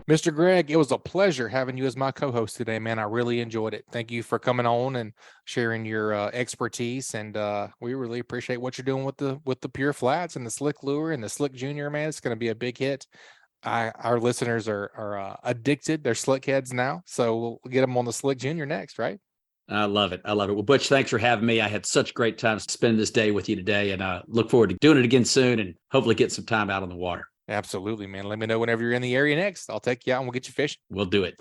Mr. Greg, it was a pleasure having you as my co-host today, man. I really enjoyed it. Thank you for coming on and sharing your expertise, and we really appreciate what you're doing with the pure flats and the slick lure and the slick junior, man. It's going to be a big hit. Our listeners are addicted. They're slick heads now, so we'll get them on the slick junior next, right? I love it. Well, Butch, thanks for having me. I had such great time spending this day with you today, and look forward to doing it again soon and hopefully get some time out on the water. Absolutely, man. Let me know whenever you're in the area next. I'll take you out and we'll get you fishing. We'll do it.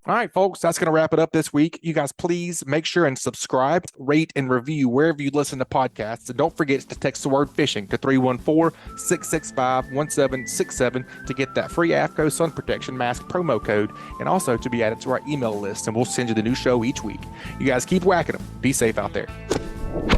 All right, folks, that's going to wrap it up this week. You guys, please make sure and subscribe, rate, and review wherever you listen to podcasts. And don't forget to text the word fishing to 314-665-1767 to get that free AFCO sun protection mask promo code, and also to be added to our email list. And we'll send you the new show each week. You guys keep whacking them. Be safe out there.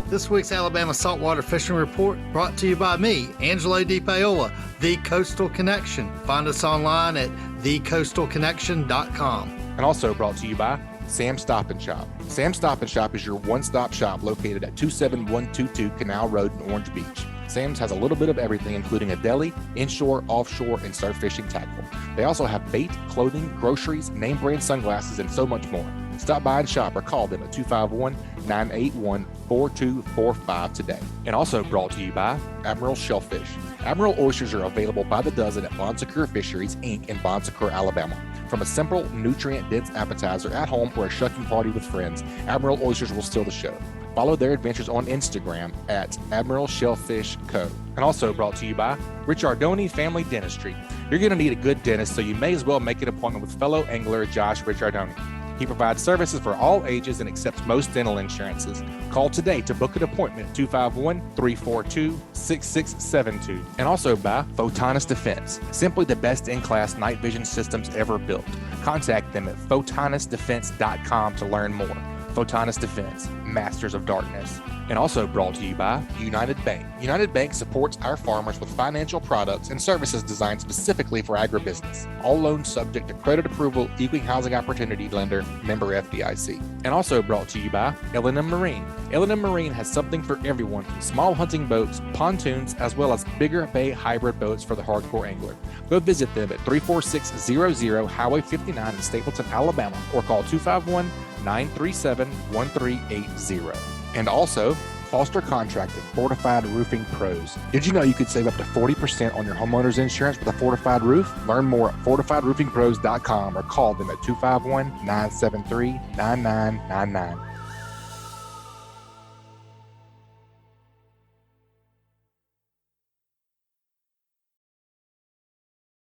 This week's Alabama Saltwater Fishing Report brought to you by me, Angelo DiPaola, The Coastal Connection. Find us online at thecoastalconnection.com. And also brought to you by Sam Stop & Shop. Sam Stop & Shop is your one-stop shop located at 27122 Canal Road in Orange Beach. Sam's has a little bit of everything, including a deli, inshore, offshore, and surf fishing tackle. They also have bait, clothing, groceries, name brand sunglasses, and so much more. Stop by and shop or call them at 251-981-4245 today. And also brought to you by Admiral Shellfish. Admiral oysters are available by the dozen at Bon Secour Fisheries, Inc. in Bon Secour, Alabama. From a simple, nutrient-dense appetizer at home or a shucking party with friends, Admiral oysters will steal the show. Follow their adventures on Instagram at Admiral Shellfish Co. And also brought to you by Richardoni Family Dentistry. You're going to need a good dentist, so you may as well make an appointment with fellow angler Josh Richardoni. He provides services for all ages and accepts most dental insurances. Call today to book an appointment at 251-342-6672. And also by Photonis Defense, simply the best in-class night vision systems ever built. Contact them at photonisdefense.com to learn more. Photonis Defense, Masters of Darkness. And also brought to you by United Bank. United Bank supports our farmers with financial products and services designed specifically for agribusiness. All loans subject to credit approval, equal housing opportunity lender, member FDIC. And also brought to you by L&M Marine. L&M Marine has something for everyone, from small hunting boats, pontoons, as well as bigger bay hybrid boats for the hardcore angler. Go visit them at 34600 Highway 59 in Stapleton, Alabama, or call 251-937-1380. And also, Foster Contracting, Fortified Roofing Pros. Did you know you could save up to 40% on your homeowner's insurance with a fortified roof? Learn more at fortifiedroofingpros.com or call them at 251-973-9999.